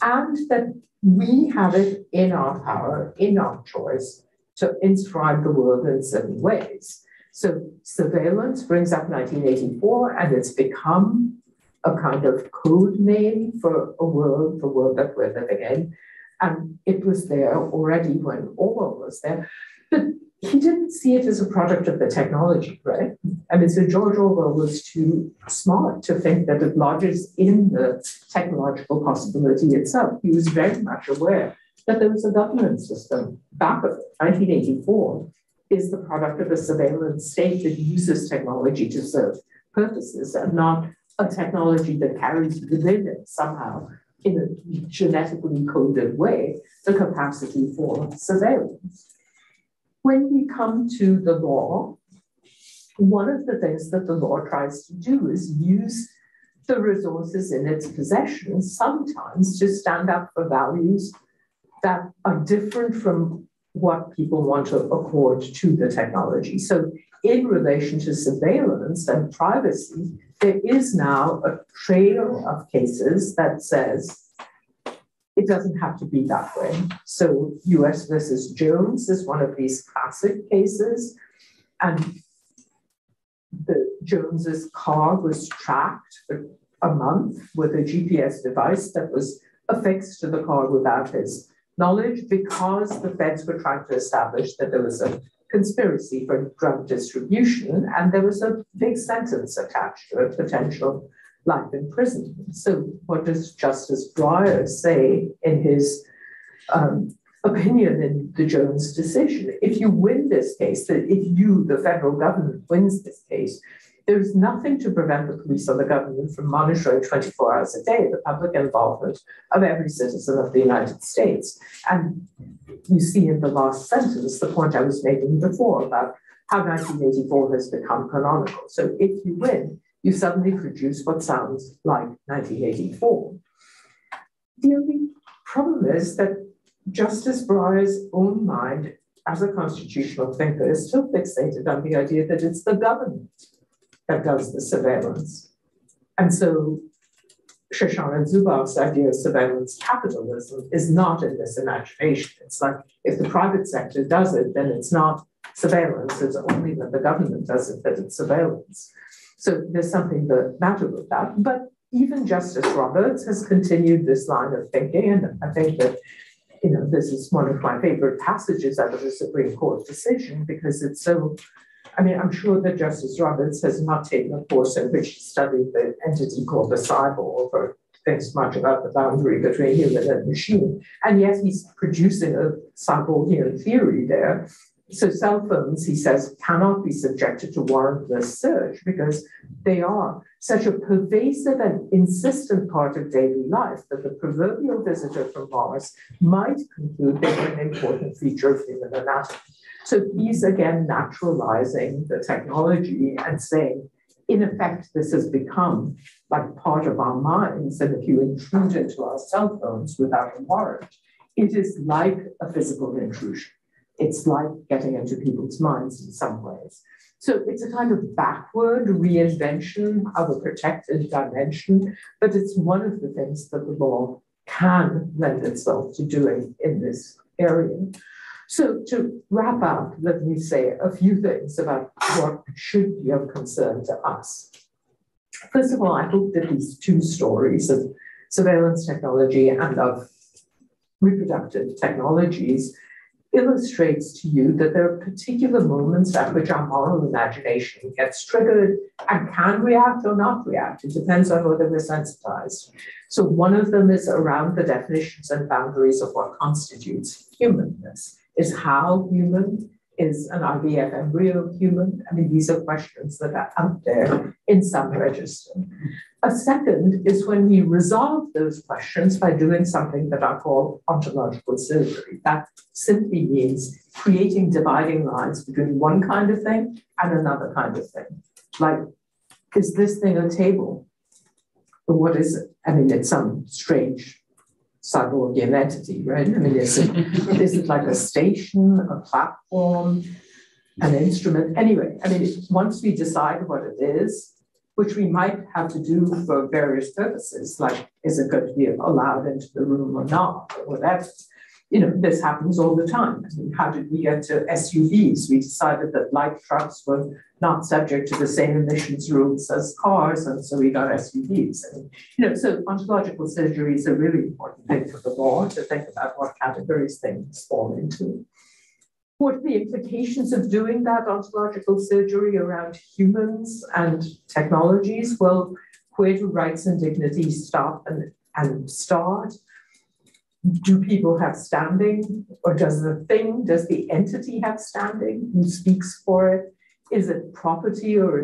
and that we have it in our power, in our choice, to inscribe the world in certain ways. So surveillance brings up 1984, and it's become a kind of code name for the world that we're living in. And it was there already when Orwell was there. But he didn't see it as a product of the technology, right? I mean, so George Orwell was too smart to think that it lodges in the technological possibility itself. He was very much aware that there was a governance system back of 1984 is the product of a surveillance state that uses technology to serve purposes and not a technology that carries within it somehow in a genetically coded way the capacity for surveillance. When we come to the law, one of the things that the law tries to do is use the resources in its possession sometimes to stand up for values that are different from what people want to accord to the technology. So in relation to surveillance and privacy, there is now a trail of cases that says it doesn't have to be that way. So US versus Jones is one of these classic cases. And the Jones's car was tracked for a month with a GPS device that was affixed to the car without his knowledge because the feds were trying to establish that there was a conspiracy for drug distribution, and there was a big sentence attached to it, potential life imprisonment. So what does Justice Breyer say in his opinion in the Jones decision? If you win this case, that if you, the federal government, wins this case, there's nothing to prevent the police or the government from monitoring 24 hours a day the public involvement of every citizen of the United States. And you see in the last sentence the point I was making before about how 1984 has become canonical. So if you win, you suddenly produce what sounds like 1984. The only problem is that Justice Breyer's own mind as a constitutional thinker is still fixated on the idea that it's the government that does the surveillance. And so Shoshana Zuboff's idea of surveillance capitalism is not in this imagination. It's like if the private sector does it, then it's not surveillance. It's only when the government does it that it's surveillance. So there's something the matter with that. But even Justice Roberts has continued this line of thinking. And I think that, you know, this is one of my favorite passages out of the Supreme Court decision because it's so, I mean, I'm sure that Justice Roberts has not taken a course in which he studied the entity called the cyborg or thinks much about the boundary between human and machine. And yet he's producing a cyborgian theory there. So cell phones, he says, cannot be subjected to warrantless search because they are such a pervasive and insistent part of daily life that the proverbial visitor from Mars might conclude they were an important feature of human anatomy. So he's again naturalizing the technology and saying, in effect, this has become like part of our minds. And if you intrude into our cell phones without a warrant, it is like a physical intrusion. It's like getting into people's minds in some ways. So it's a kind of backward reinvention of a protected dimension, but it's one of the things that the law can lend itself to doing in this area. So to wrap up, let me say a few things about what should be of concern to us. First of all, I hope that these two stories of surveillance technology and of reproductive technologies illustrates to you that there are particular moments at which our moral imagination gets triggered and can react or not react. It depends on whether we're sensitized. So one of them is around the definitions and boundaries of what constitutes humanness. Is how human? Is an IVF embryo human? I mean, these are questions that are out there in some register. A second is when we resolve those questions by doing something that I call ontological surgery. That simply means creating dividing lines between one kind of thing and another kind of thing. Like, is this thing a table? Or what is it? I mean, it's some strange cyborgian entity, right? I mean, is it like a station, a platform, an instrument? Anyway, I mean, once we decide what it is, which we might have to do for various purposes, like is it going to be allowed into the room or not, or whatever. You know, this happens all the time. I mean, how did we get to SUVs? We decided that light trucks were not subject to the same emissions rules as cars, and so we got SUVs. And, you know, so ontological surgery is a really important thing for the law to think about what categories things fall into. What are the implications of doing that ontological surgery around humans and technologies? Well, where do rights and dignity stop and start? Do people have standing, or does the entity have standing? Who speaks for it? Is it property, or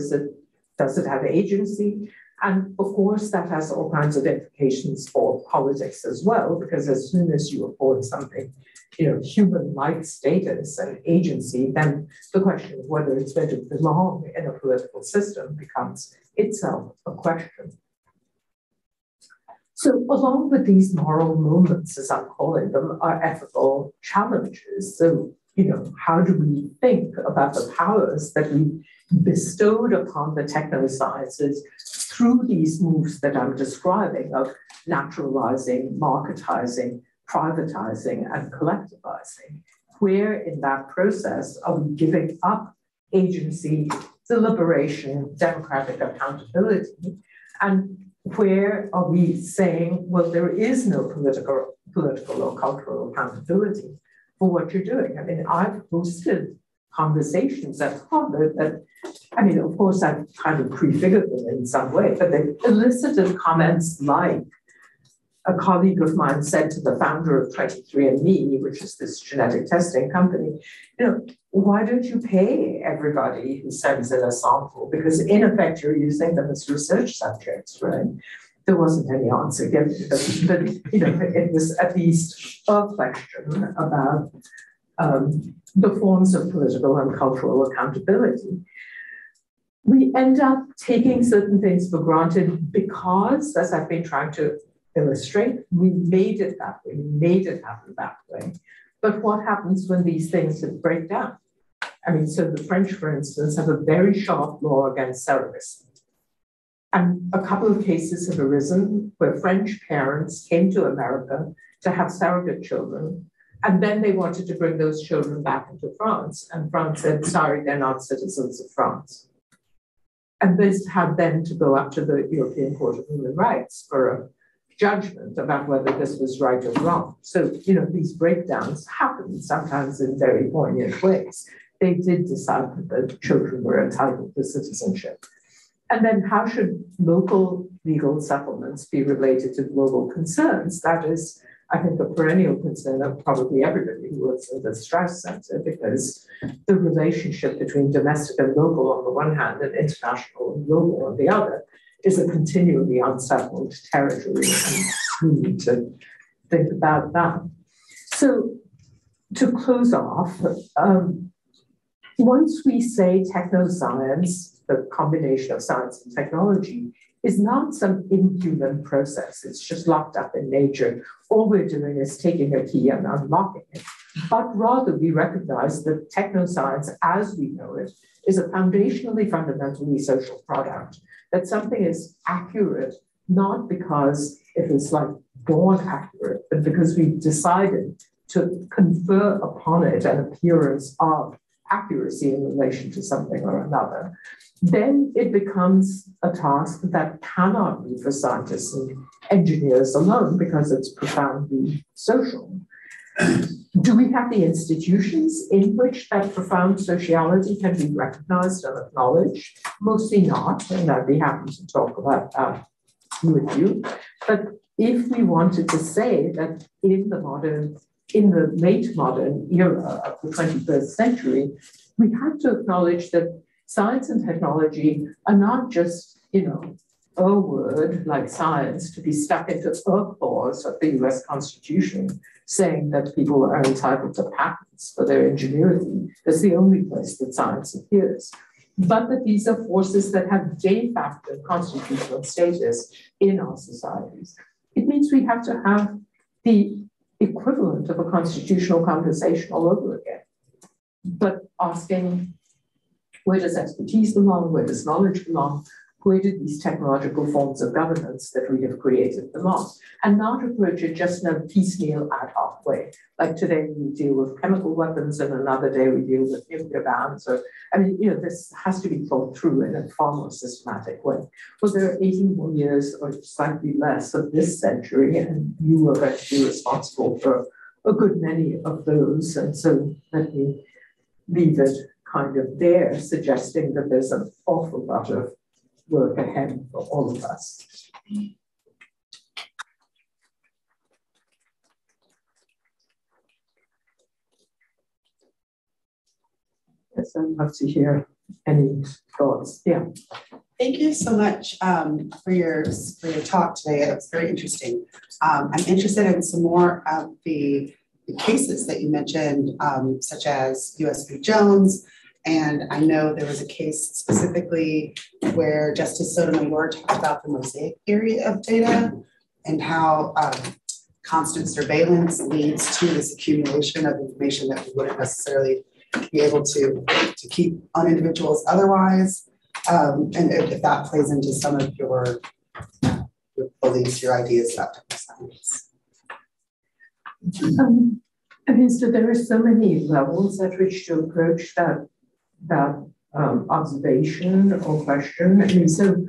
does it have agency? And of course, that has all kinds of implications for politics as well, because as soon as you afford something, you know, human-like status and agency, then the question of whether it's going to belong in a political system becomes itself a question. So along with these moral moments, as I'm calling them, are ethical challenges. So, you know, how do we think about the powers that we bestowed upon the technosciences through these moves that I'm describing of naturalizing, marketizing, privatizing, and collectivizing? Where in that process are we giving up agency, deliberation, democratic accountability? And where are we saying, well, there is no political or cultural accountability for what you're doing? I mean, I've hosted conversations at Harvard that, I mean, of course, I've kind of prefigured them in some way, but they elicited comments like, a colleague of mine said to the founder of 23andMe, which is this genetic testing company, you know, why don't you pay everybody who sends in a sample? Because in effect, you're using them as research subjects, right? There wasn't any answer given, but you know, it was at least a question about the forms of political and cultural accountability. We end up taking certain things for granted because, as I've been trying to illustrate, we made it that way, we made it happen that way. But what happens when these things break down? I mean, so the French, for instance, have a very sharp law against surrogacy. And a couple of cases have arisen where French parents came to America to have surrogate children, and then they wanted to bring those children back into France, and France said, sorry, they're not citizens of France. And this had then to go up to the European Court of Human Rights for a judgment about whether this was right or wrong. So, you know, these breakdowns happen sometimes in very poignant ways. They did decide that the children were entitled to citizenship. And then how should local legal settlements be related to global concerns? That is, I think, a perennial concern of probably everybody who works at the Strauss Center, because the relationship between domestic and local on the one hand and international and global on the other is a continually unsettled territory, and we need to think about that. So to close off, once we say technoscience, the combination of science and technology, is not some inhuman process. It's just locked up in nature. All we're doing is taking a key and unlocking it. But rather, we recognize that technoscience, as we know it, is a foundationally, fundamentally social product. That something is accurate, not because it is like born accurate, but because we've decided to confer upon it an appearance of accuracy in relation to something or another, then it becomes a task that cannot be for scientists and engineers alone because it's profoundly social. Do we have the institutions in which that profound sociality can be recognized and acknowledged? Mostly not, and I'd be happy to talk about that with you. But if we wanted to say that in the late modern era of the 21st century, we have to acknowledge that science and technology are not just, a word like science to be stuck into a clause of the US Constitution saying that people are entitled to patents for their ingenuity. That's the only place that science appears. But that these are forces that have de facto constitutional status in our societies. It means we have to have the equivalent of a constitutional conversation all over again. But asking, where does expertise belong? Where does knowledge belong? Where do these technological forms of governance that we have created belong? And not approach it just in a piecemeal ad hoc way. Like today we deal with chemical weapons and another day we deal with nuclear bans. This has to be thought through in a far more systematic way. Well, there are 18 more years or slightly less of this century, and you are going to be responsible for a good many of those. And so let me leave it kind of there, suggesting that there's an awful lot of work ahead for all of us. Yes, I'd love to hear any thoughts. Yeah. Thank you so much for your talk today. It was very interesting. I'm interested in some more of the cases that you mentioned, such as U.S. v. Jones. And I know there was a case specifically where Justice Sotomayor talked about the Mosaic theory of data and how constant surveillance leads to this accumulation of information that we wouldn't necessarily be able to keep on individuals otherwise. And if that plays into some of your beliefs, your ideas about science. So there are so many levels at which to approach that observation or question. So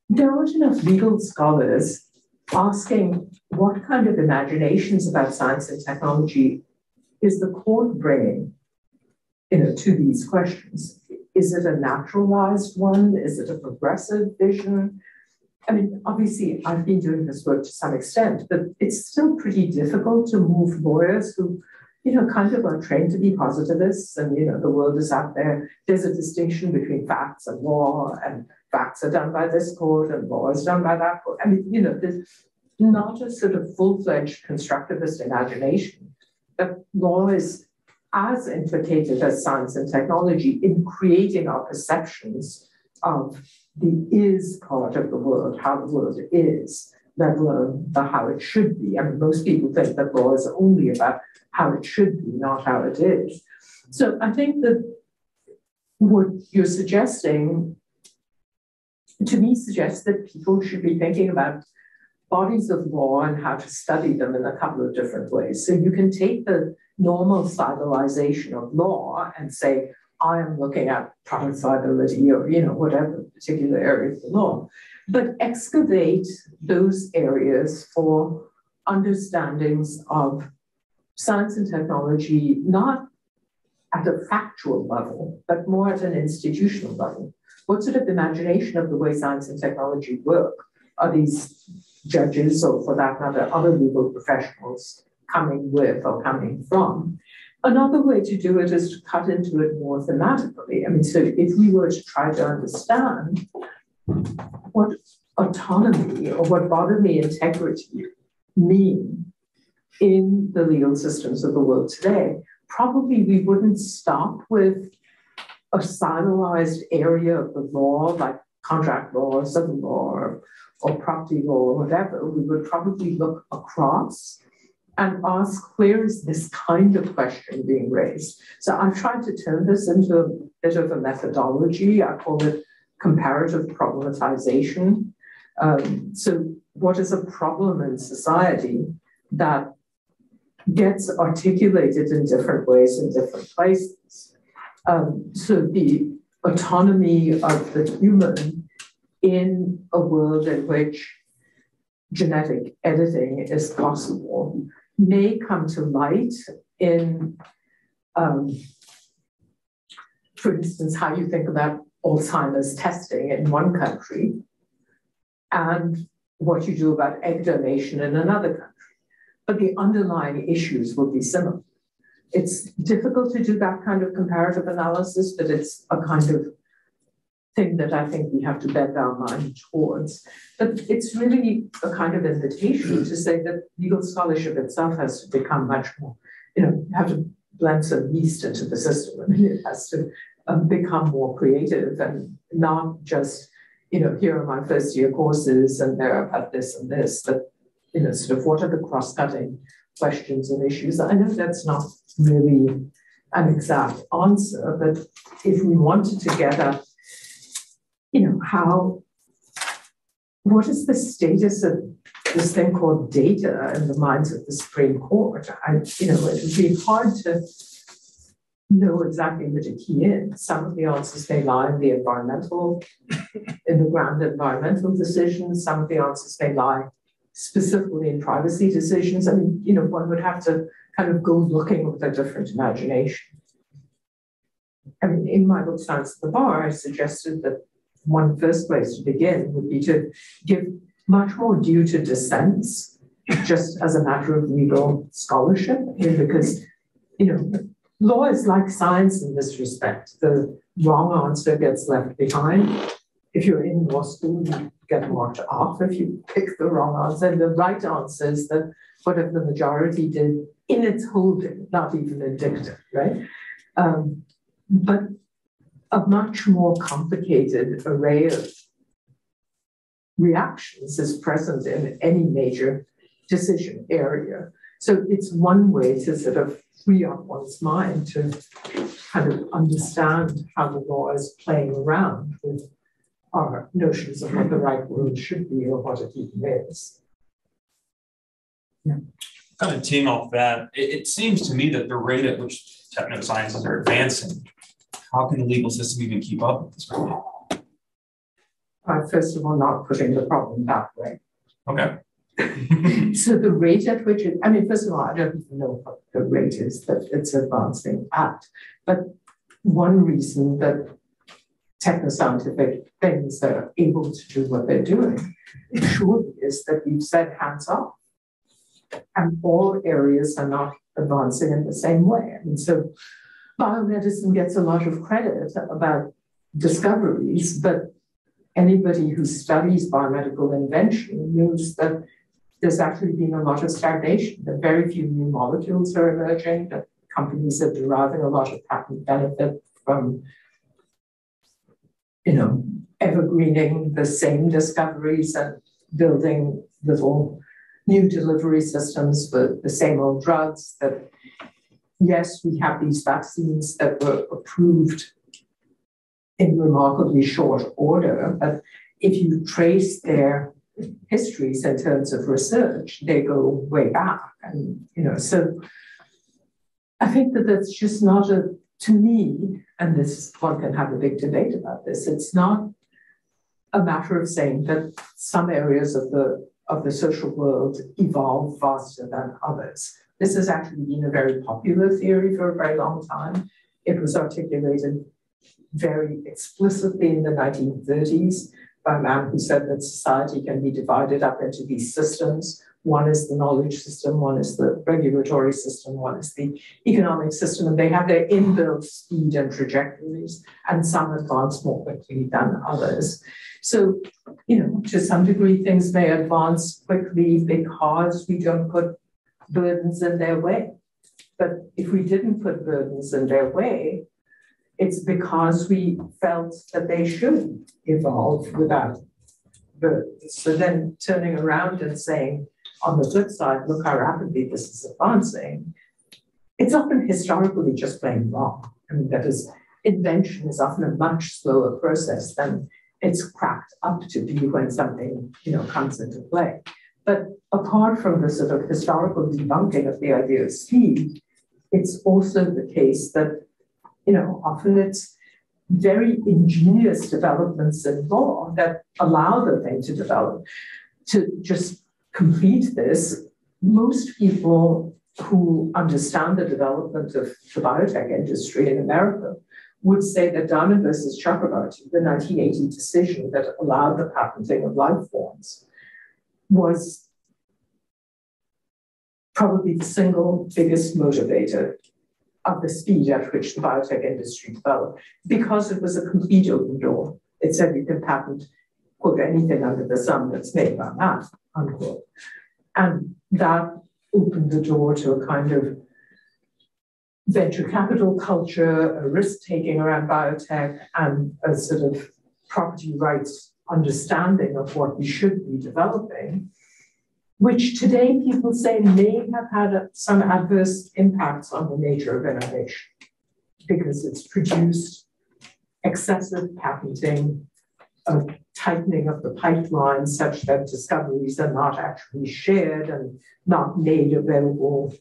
there aren't enough legal scholars asking what kind of imaginations about science and technology is the court bringing, to these questions. Is it a naturalized one? Is it a progressive vision? Obviously, I've been doing this work to some extent, but it's still pretty difficult to move lawyers who kind of are trained to be positivists, and the world is out there. There's a distinction between facts and law, and facts are done by this court and law is done by that court. There's not a sort of full-fledged constructivist imagination that law is as implicated as science and technology in creating our perceptions of the is part of the world, how the world is, let alone the how it should be. Most people think that law is only about how it should be, not how it is. So I think that what you're suggesting, to me, suggests that people should be thinking about bodies of law and how to study them in a couple of different ways. So you can take the normal civilization of law and say, I am looking at product liability or, whatever particular area of the law, but excavate those areas for understandings of science and technology, not at a factual level, but more at an institutional level. What sort of imagination of the way science and technology work are these judges, or for that matter, other legal professionals coming with or coming from? Another way to do it is to cut into it more thematically. So if we were to try to understand what autonomy or what bodily integrity mean in the legal systems of the world today, probably we wouldn't stop with a siloized area of the law, like contract law or civil law or property law or whatever. We would probably look across and ask, where is this kind of question being raised? So I've tried to turn this into a bit of a methodology. I call it comparative problematization. So what is a problem in society that gets articulated in different ways in different places. So the autonomy of the human in a world in which genetic editing is possible may come to light in, for instance, how you think about Alzheimer's testing in one country and what you do about egg donation in another country. But the underlying issues will be similar. It's difficult to do that kind of comparative analysis, but it's a kind of thing that I think we have to bend our mind towards. But it's really a kind of invitation to say that legal scholarship itself has to become much more, you have to blend some yeast into the system. I mean, it has to become more creative and not just, here are my first year courses and they're about this and this, but, sort of what are the cross-cutting questions and issues? I know that's not really an exact answer, but if we wanted to get at, what is the status of this thing called data in the minds of the Supreme Court? It would be hard to know exactly where to key in. Some of the answers may lie in the ground environmental decisions. Some of the answers may lie specifically in privacy decisions. I mean, one would have to kind of go looking with a different imagination. I mean, in my book, Science at the Bar, I suggested that one first place to begin would be to give much more due to dissents, just as a matter of legal scholarship, because, law is like science in this respect. The wrong answer gets left behind. If you're in law school, you get marked off if you pick the wrong answer. And the right answer is that whatever the majority did in its holding, not even in dicta, right? But a much more complicated array of reactions is present in any major decision area. So it's one way to sort of free up one's mind to kind of understand how the law is playing around with our notions of what the right word should be or what it even is. Yeah. Kind of team off that, it seems to me that the rate at which technosciences are advancing, how can the legal system even keep up with this rate? First of all, not putting the problem that way. Okay. So the rate at which first of all, I don't even know what the rate is that it's advancing at. But one reason that technoscientific things are able to do what they're doing, surely is that we've said hands off. And all areas are not advancing in the same way. So biomedicine gets a lot of credit about discoveries, but anybody who studies biomedical invention knows that there's actually been a lot of stagnation, that very few new molecules are emerging, that companies are deriving a lot of patent benefit from, evergreening the same discoveries and building little new delivery systems for the same old drugs. That, yes, we have these vaccines that were approved in remarkably short order, but if you trace their histories in terms of research, they go way back. And, so I think that that's just not to me, and this one can have a big debate about this, it's not a matter of saying that some areas of the social world evolve faster than others. This has actually been a very popular theory for a very long time. It was articulated very explicitly in the 1930s by a man who said that society can be divided up into these systems. One is the knowledge system, one is the regulatory system, one is the economic system, and they have their inbuilt speed and trajectories, and some advance more quickly than others. So, to some degree, things may advance quickly because we don't put burdens in their way. But if we didn't put burdens in their way, it's because we felt that they should evolve without burdens. So then turning around and saying, on the flip side, look how rapidly this is advancing, it's often historically just plain wrong. That is, invention is often a much slower process than it's cracked up to be when something, comes into play. But apart from the sort of historical debunking of the idea of speed, it's also the case that, often it's very ingenious developments in law that allow the thing to develop. To just complete this, most people who understand the development of the biotech industry in America would say that Diamond versus Chakrabarti, the 1980 decision that allowed the patenting of life forms, was probably the single biggest motivator of the speed at which the biotech industry developed, because it was a complete open door. It said you can patent, quote, anything under the sun that's made by math, unquote. And that opened the door to a kind of venture capital culture, a risk-taking around biotech, and a sort of property rights understanding of what we should be developing, which today people say may have had some adverse impacts on the nature of innovation, because it's produced excessive patenting, a tightening of the pipeline such that discoveries are not actually shared and not made available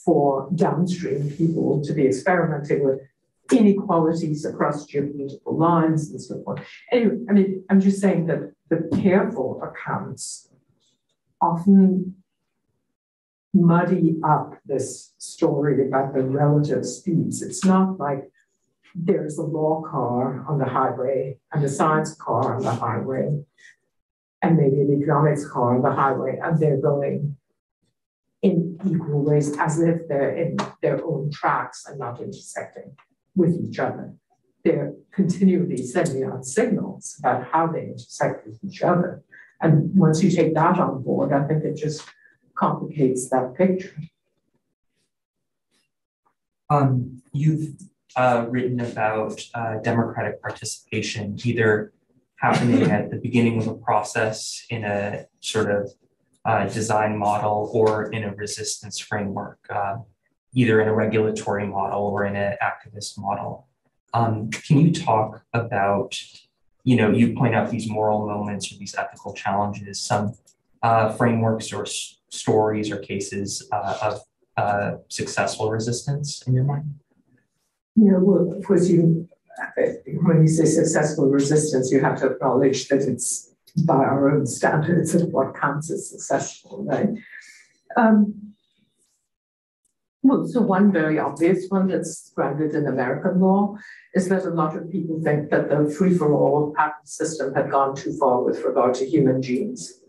for downstream people to be experimenting with, inequalities across geopolitical lines and so forth. Anyway, I'm just saying that the careful accounts often muddy up this story about the relative speeds. It's not like there's a law car on the highway and a science car on the highway and maybe an economics car on the highway, and they're going in equal ways as if they're in their own tracks and not intersecting with each other. They're continually sending out signals about how they intersect with each other. And once you take that on board, I think it just complicates that picture. You've written about democratic participation, either happening at the beginning of a process in a sort of design model or in a resistance framework, either in a regulatory model or in an activist model. Can you talk about, you point out these moral moments or these ethical challenges, some frameworks or stories or cases of successful resistance in your mind? Well, of course, when you say successful resistance, you have to acknowledge that it's by our own standards of what counts as successful, right? Well, so one very obvious one that's grounded in American law is that a lot of people think that the free-for-all patent system had gone too far with regard to human genes.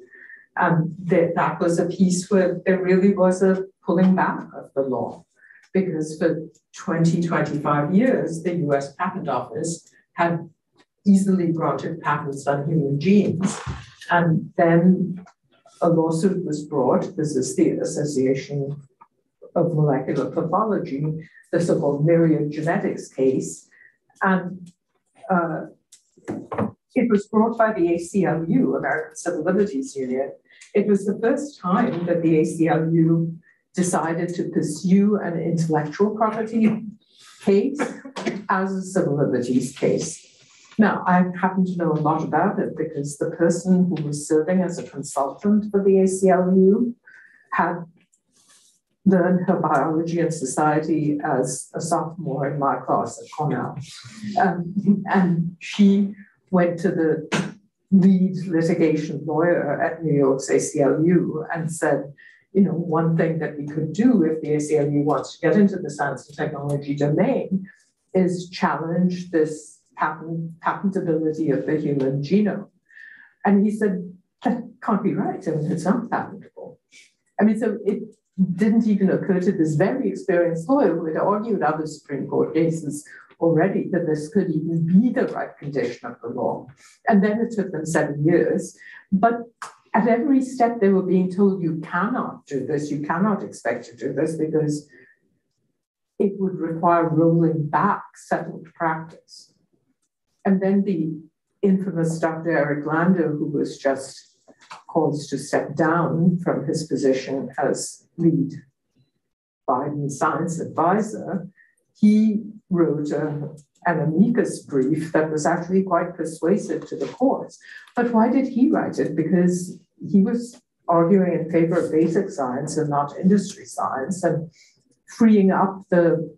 And that was a piece where there really was a pulling back of the law, because for 20, 25 years, the US Patent Office had easily granted patents on human genes. And then a lawsuit was brought. This is the Association of Molecular Pathology, the so-called Myriad Genetics case. And it was brought by the ACLU, American Civil Liberties Union. It was the first time that the ACLU decided to pursue an intellectual property case as a civil liberties case. Now, I happen to know a lot about it because the person who was serving as a consultant for the ACLU had learned her biology and society as a sophomore in my class at Cornell. And she went to the lead litigation lawyer at New York's ACLU and said, one thing that we could do if the ACLU wants to get into the science and technology domain is challenge this patentability of the human genome. And he said, that can't be right. It's not patentable. So it didn't even occur to this very experienced lawyer who had argued other Supreme Court cases already that this could even be the right condition of the law. And then it took them 7 years. But at every step, they were being told, you cannot do this, you cannot expect to do this, because it would require rolling back settled practice. And then the infamous Dr. Eric Landau, who was just caused to step down from his position as lead Biden science advisor, he wrote an amicus brief that was actually quite persuasive to the courts. But why did he write it? Because he was arguing in favor of basic science and not industry science, and freeing up the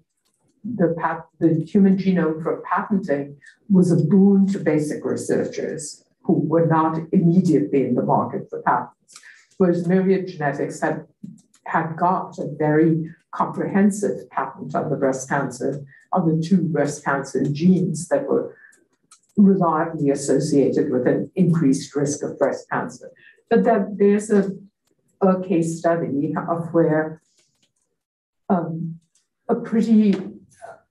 human genome for patenting was a boon to basic researchers who were not immediately in the market for patents. Whereas Myriad Genetics had got a very comprehensive patent on the breast cancer, on the 2 breast cancer genes that were reliably associated with an increased risk of breast cancer. But there's a case study of where a pretty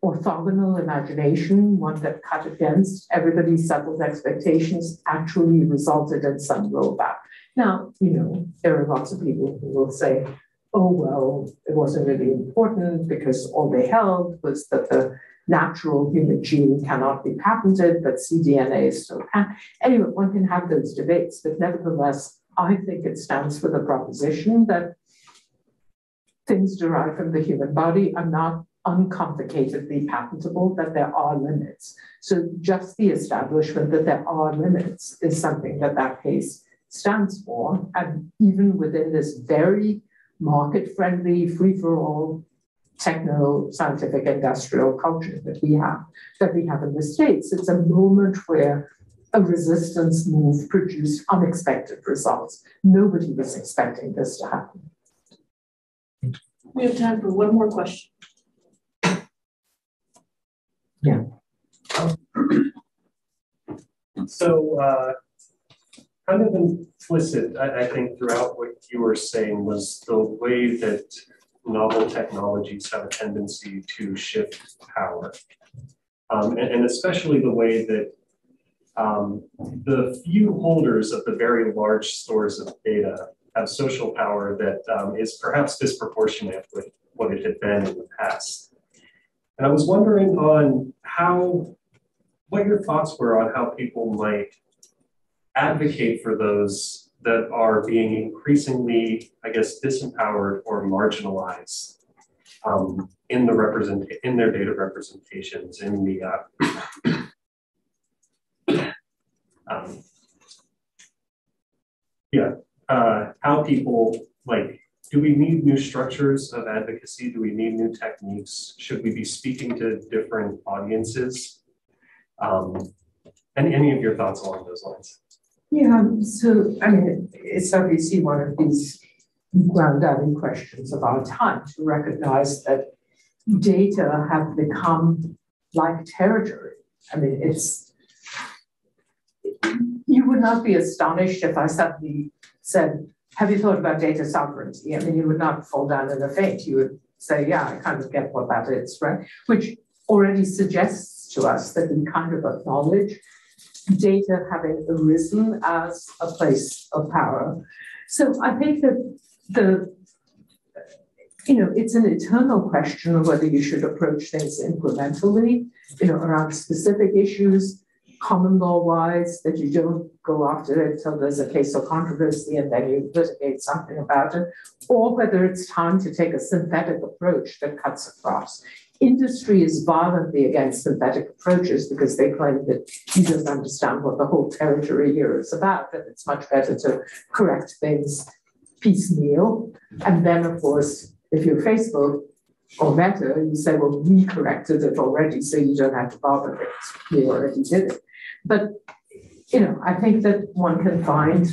orthogonal imagination, one that cut against everybody's settled expectations, actually resulted in some rollback. Now, there are lots of people who will say, oh, well, it wasn't really important because all they held was that the natural human gene cannot be patented, but cDNA is still patented. Anyway, one can have those debates, but nevertheless, I think it stands for the proposition that things derived from the human body are not uncomplicatedly patentable, that there are limits. So just the establishment that there are limits is something that case stands for. And even within this very market-friendly, free-for-all techno-scientific industrial culture that we have in the States, it's a moment where a resistance move produced unexpected results. Nobody was expecting this to happen. We have time for one more question. Yeah. So kind of implicit, I think, throughout what you were saying was the way that novel technologies have a tendency to shift power. And especially the way that the few holders of the very large stores of data have social power that is perhaps disproportionate with what it had been in the past. And I was wondering on what your thoughts were on how people might advocate for those that are being increasingly, I guess, disempowered or marginalized in their data representations, in the how people, like, do we need new structures of advocacy? Do we need new techniques? Should we be speaking to different audiences? Any of your thoughts along those lines? Yeah, so I mean, it's obviously one of these ground-down questions of our time to recognize that data have become like territory. I mean, you would not be astonished if I suddenly said, have you thought about data sovereignty? I mean, you would not fall down in a faint. You would say, yeah, I kind of get what that is, right? Which already suggests to us that we kind of acknowledge data having arisen as a place of power. So I think that it's an eternal question of whether you should approach things incrementally, around specific issues, common law wise, that you don't go after it till there's a case of controversy and then you litigate something about it, or whether it's time to take a synthetic approach that cuts across. Industry is violently against synthetic approaches because they claim that you don't understand what the whole territory here is about, and it's much better to correct things piecemeal. And then, of course, if you're Facebook or Meta, you say, well, we corrected it already, so you don't have to bother it. We already did it. But, I think that one can find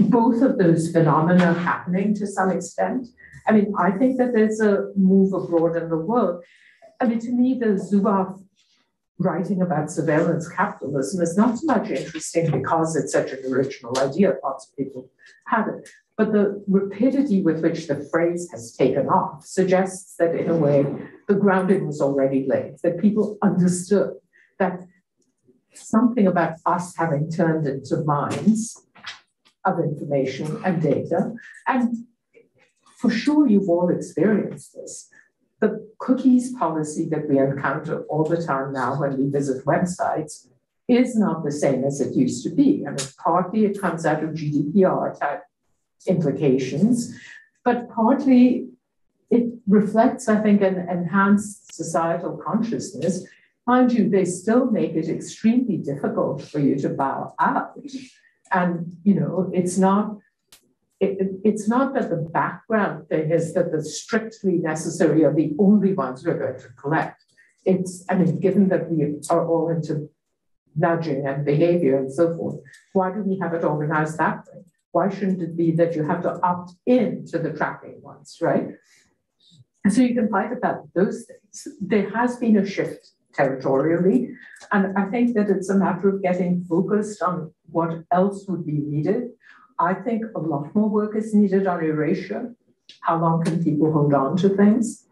both of those phenomena happening to some extent. I mean, I think that there's a move abroad in the world. I mean, to me, the Zuboff writing about surveillance capitalism is not so much interesting because it's such an original idea. Lots of people have it. But the rapidity with which the phrase has taken off suggests that, in a way, the grounding was already laid, that people understood that something about us having turned into mines of information and data. And for sure, you've all experienced this. The cookies policy that we encounter all the time now when we visit websites is not the same as it used to be. I mean, partly it comes out of GDPR type implications, but partly it reflects, I think, an enhanced societal consciousness. Mind you, they still make it extremely difficult for you to bow out. And, it's not, it's not that the background thing is that the strictly necessary are the only ones we're going to collect. Given that we are all into nudging and behavior and so forth, why do we have it organized that way? Why shouldn't it be that you have to opt in to the tracking ones, right? And so you can fight about those things. There has been a shift territorially, and I think that it's a matter of getting focused on what else would be needed. I think a lot more work is needed on erasure. How long can people hold on to things?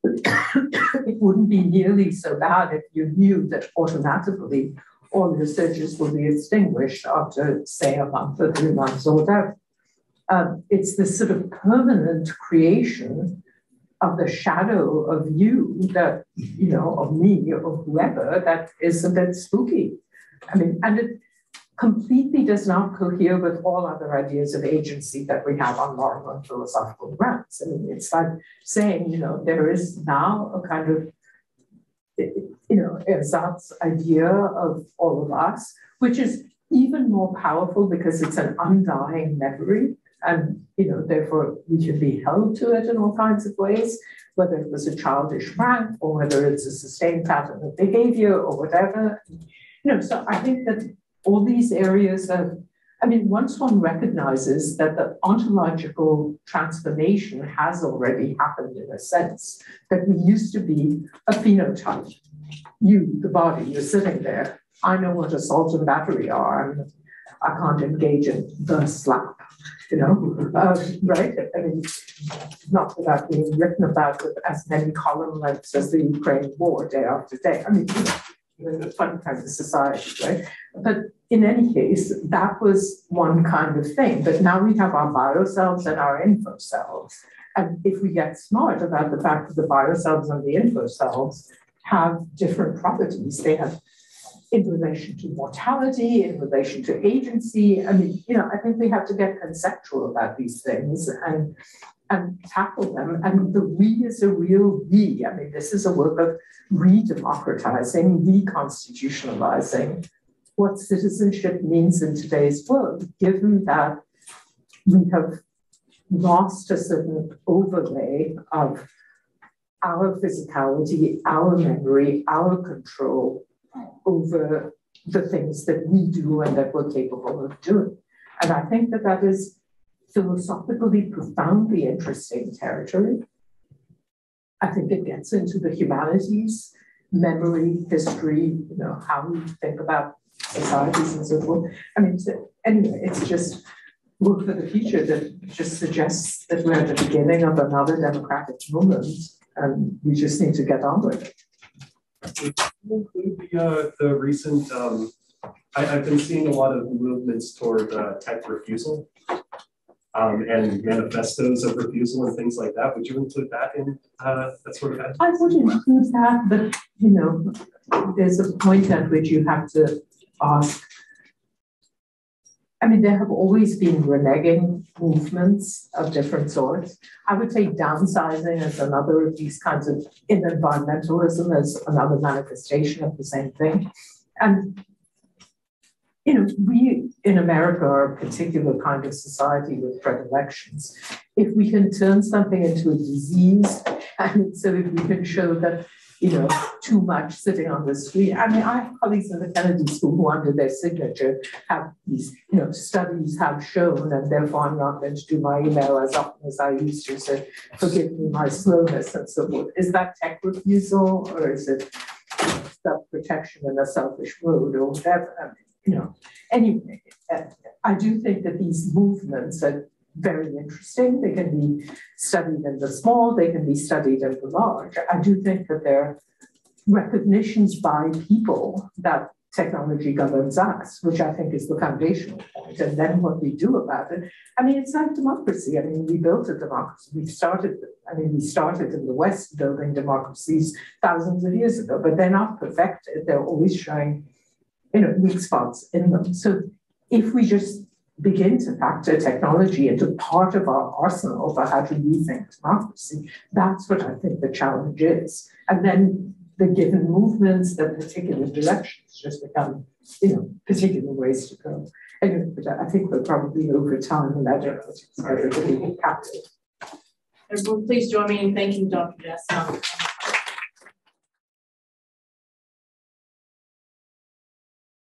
It wouldn't be nearly so bad if you knew that automatically all your searches will be extinguished after, say, a month or 3 months or whatever. It's this sort of permanent creation of the shadow of you that, of me or whoever, that is a bit spooky. And it completely does not cohere with all other ideas of agency that we have on moral and philosophical grounds. It's like saying, there is now a kind of, ersatz idea of all of us, which is even more powerful because it's an undying memory. And, therefore we can be held to it in all kinds of ways, whether it was a childish prank or whether it's a sustained pattern of behavior or whatever. So I think that all these areas of, once one recognizes that the ontological transformation has already happened in a sense, that we used to be a phenotype. You, the body, you're sitting there. I know what assault and battery are. I can't engage in the slap, right? Not without being written about with as many column lengths as the Ukraine war day after day. The fun kind of society, right? But in any case, that was one kind of thing. But now we have our biocells and our infocells. And if we get smart about the fact that the biocells and the infocells have different properties, they have in relation to mortality, in relation to agency. I think we have to get conceptual about these things and tackle them. And the we is a real we. This is a work of re-democratizing, reconstitutionalizing what citizenship means in today's world, given that we have lost a certain overlay of our physicality, our memory, our control over the things that we do and that we're capable of doing. And I think that that is philosophically profoundly interesting territory. I think it gets into the humanities, memory, history, how we think about societies and so forth. Anyway, it's just work for the future that just suggests that we're at the beginning of another democratic movement and we just need to get on with it. The recent, I've been seeing a lot of movements toward tech refusal and manifestos of refusal and things like that. Would you include that in that sort of attitude? I would include that, but there's a point at which you have to ask. There have always been reneging movements of different sorts. I would say downsizing is another of these kinds of, in environmentalism, as another manifestation of the same thing. And, we in America are a particular kind of society with predilections. If we can turn something into a disease, and so if we can show that too much sitting on the screen. I have colleagues in the Kennedy School who under their signature have these, studies have shown, and therefore I'm not going to do my email as often as I used to, so forgive me my slowness and so forth. Is that tech refusal or is it self-protection in a selfish mode or whatever? Anyway, I do think that these movements are very interesting. They can be studied in the small, they can be studied in the large. I do think that there are recognitions by people that technology governs us, which I think is the foundational point. And then what we do about it, it's like democracy. We built a democracy. We started in the West building democracies thousands of years ago, but they're not perfected. They're always showing, weak spots in them. So if we just begin to factor technology into part of our arsenal for how to rethink democracy, that's what I think the challenge is. And then the given movements, the particular directions just become, particular ways to go. Anyway, but I think we're probably over time, and I don't know if everybody will capture it. Everyone, please join me in thanking Dr. Jess.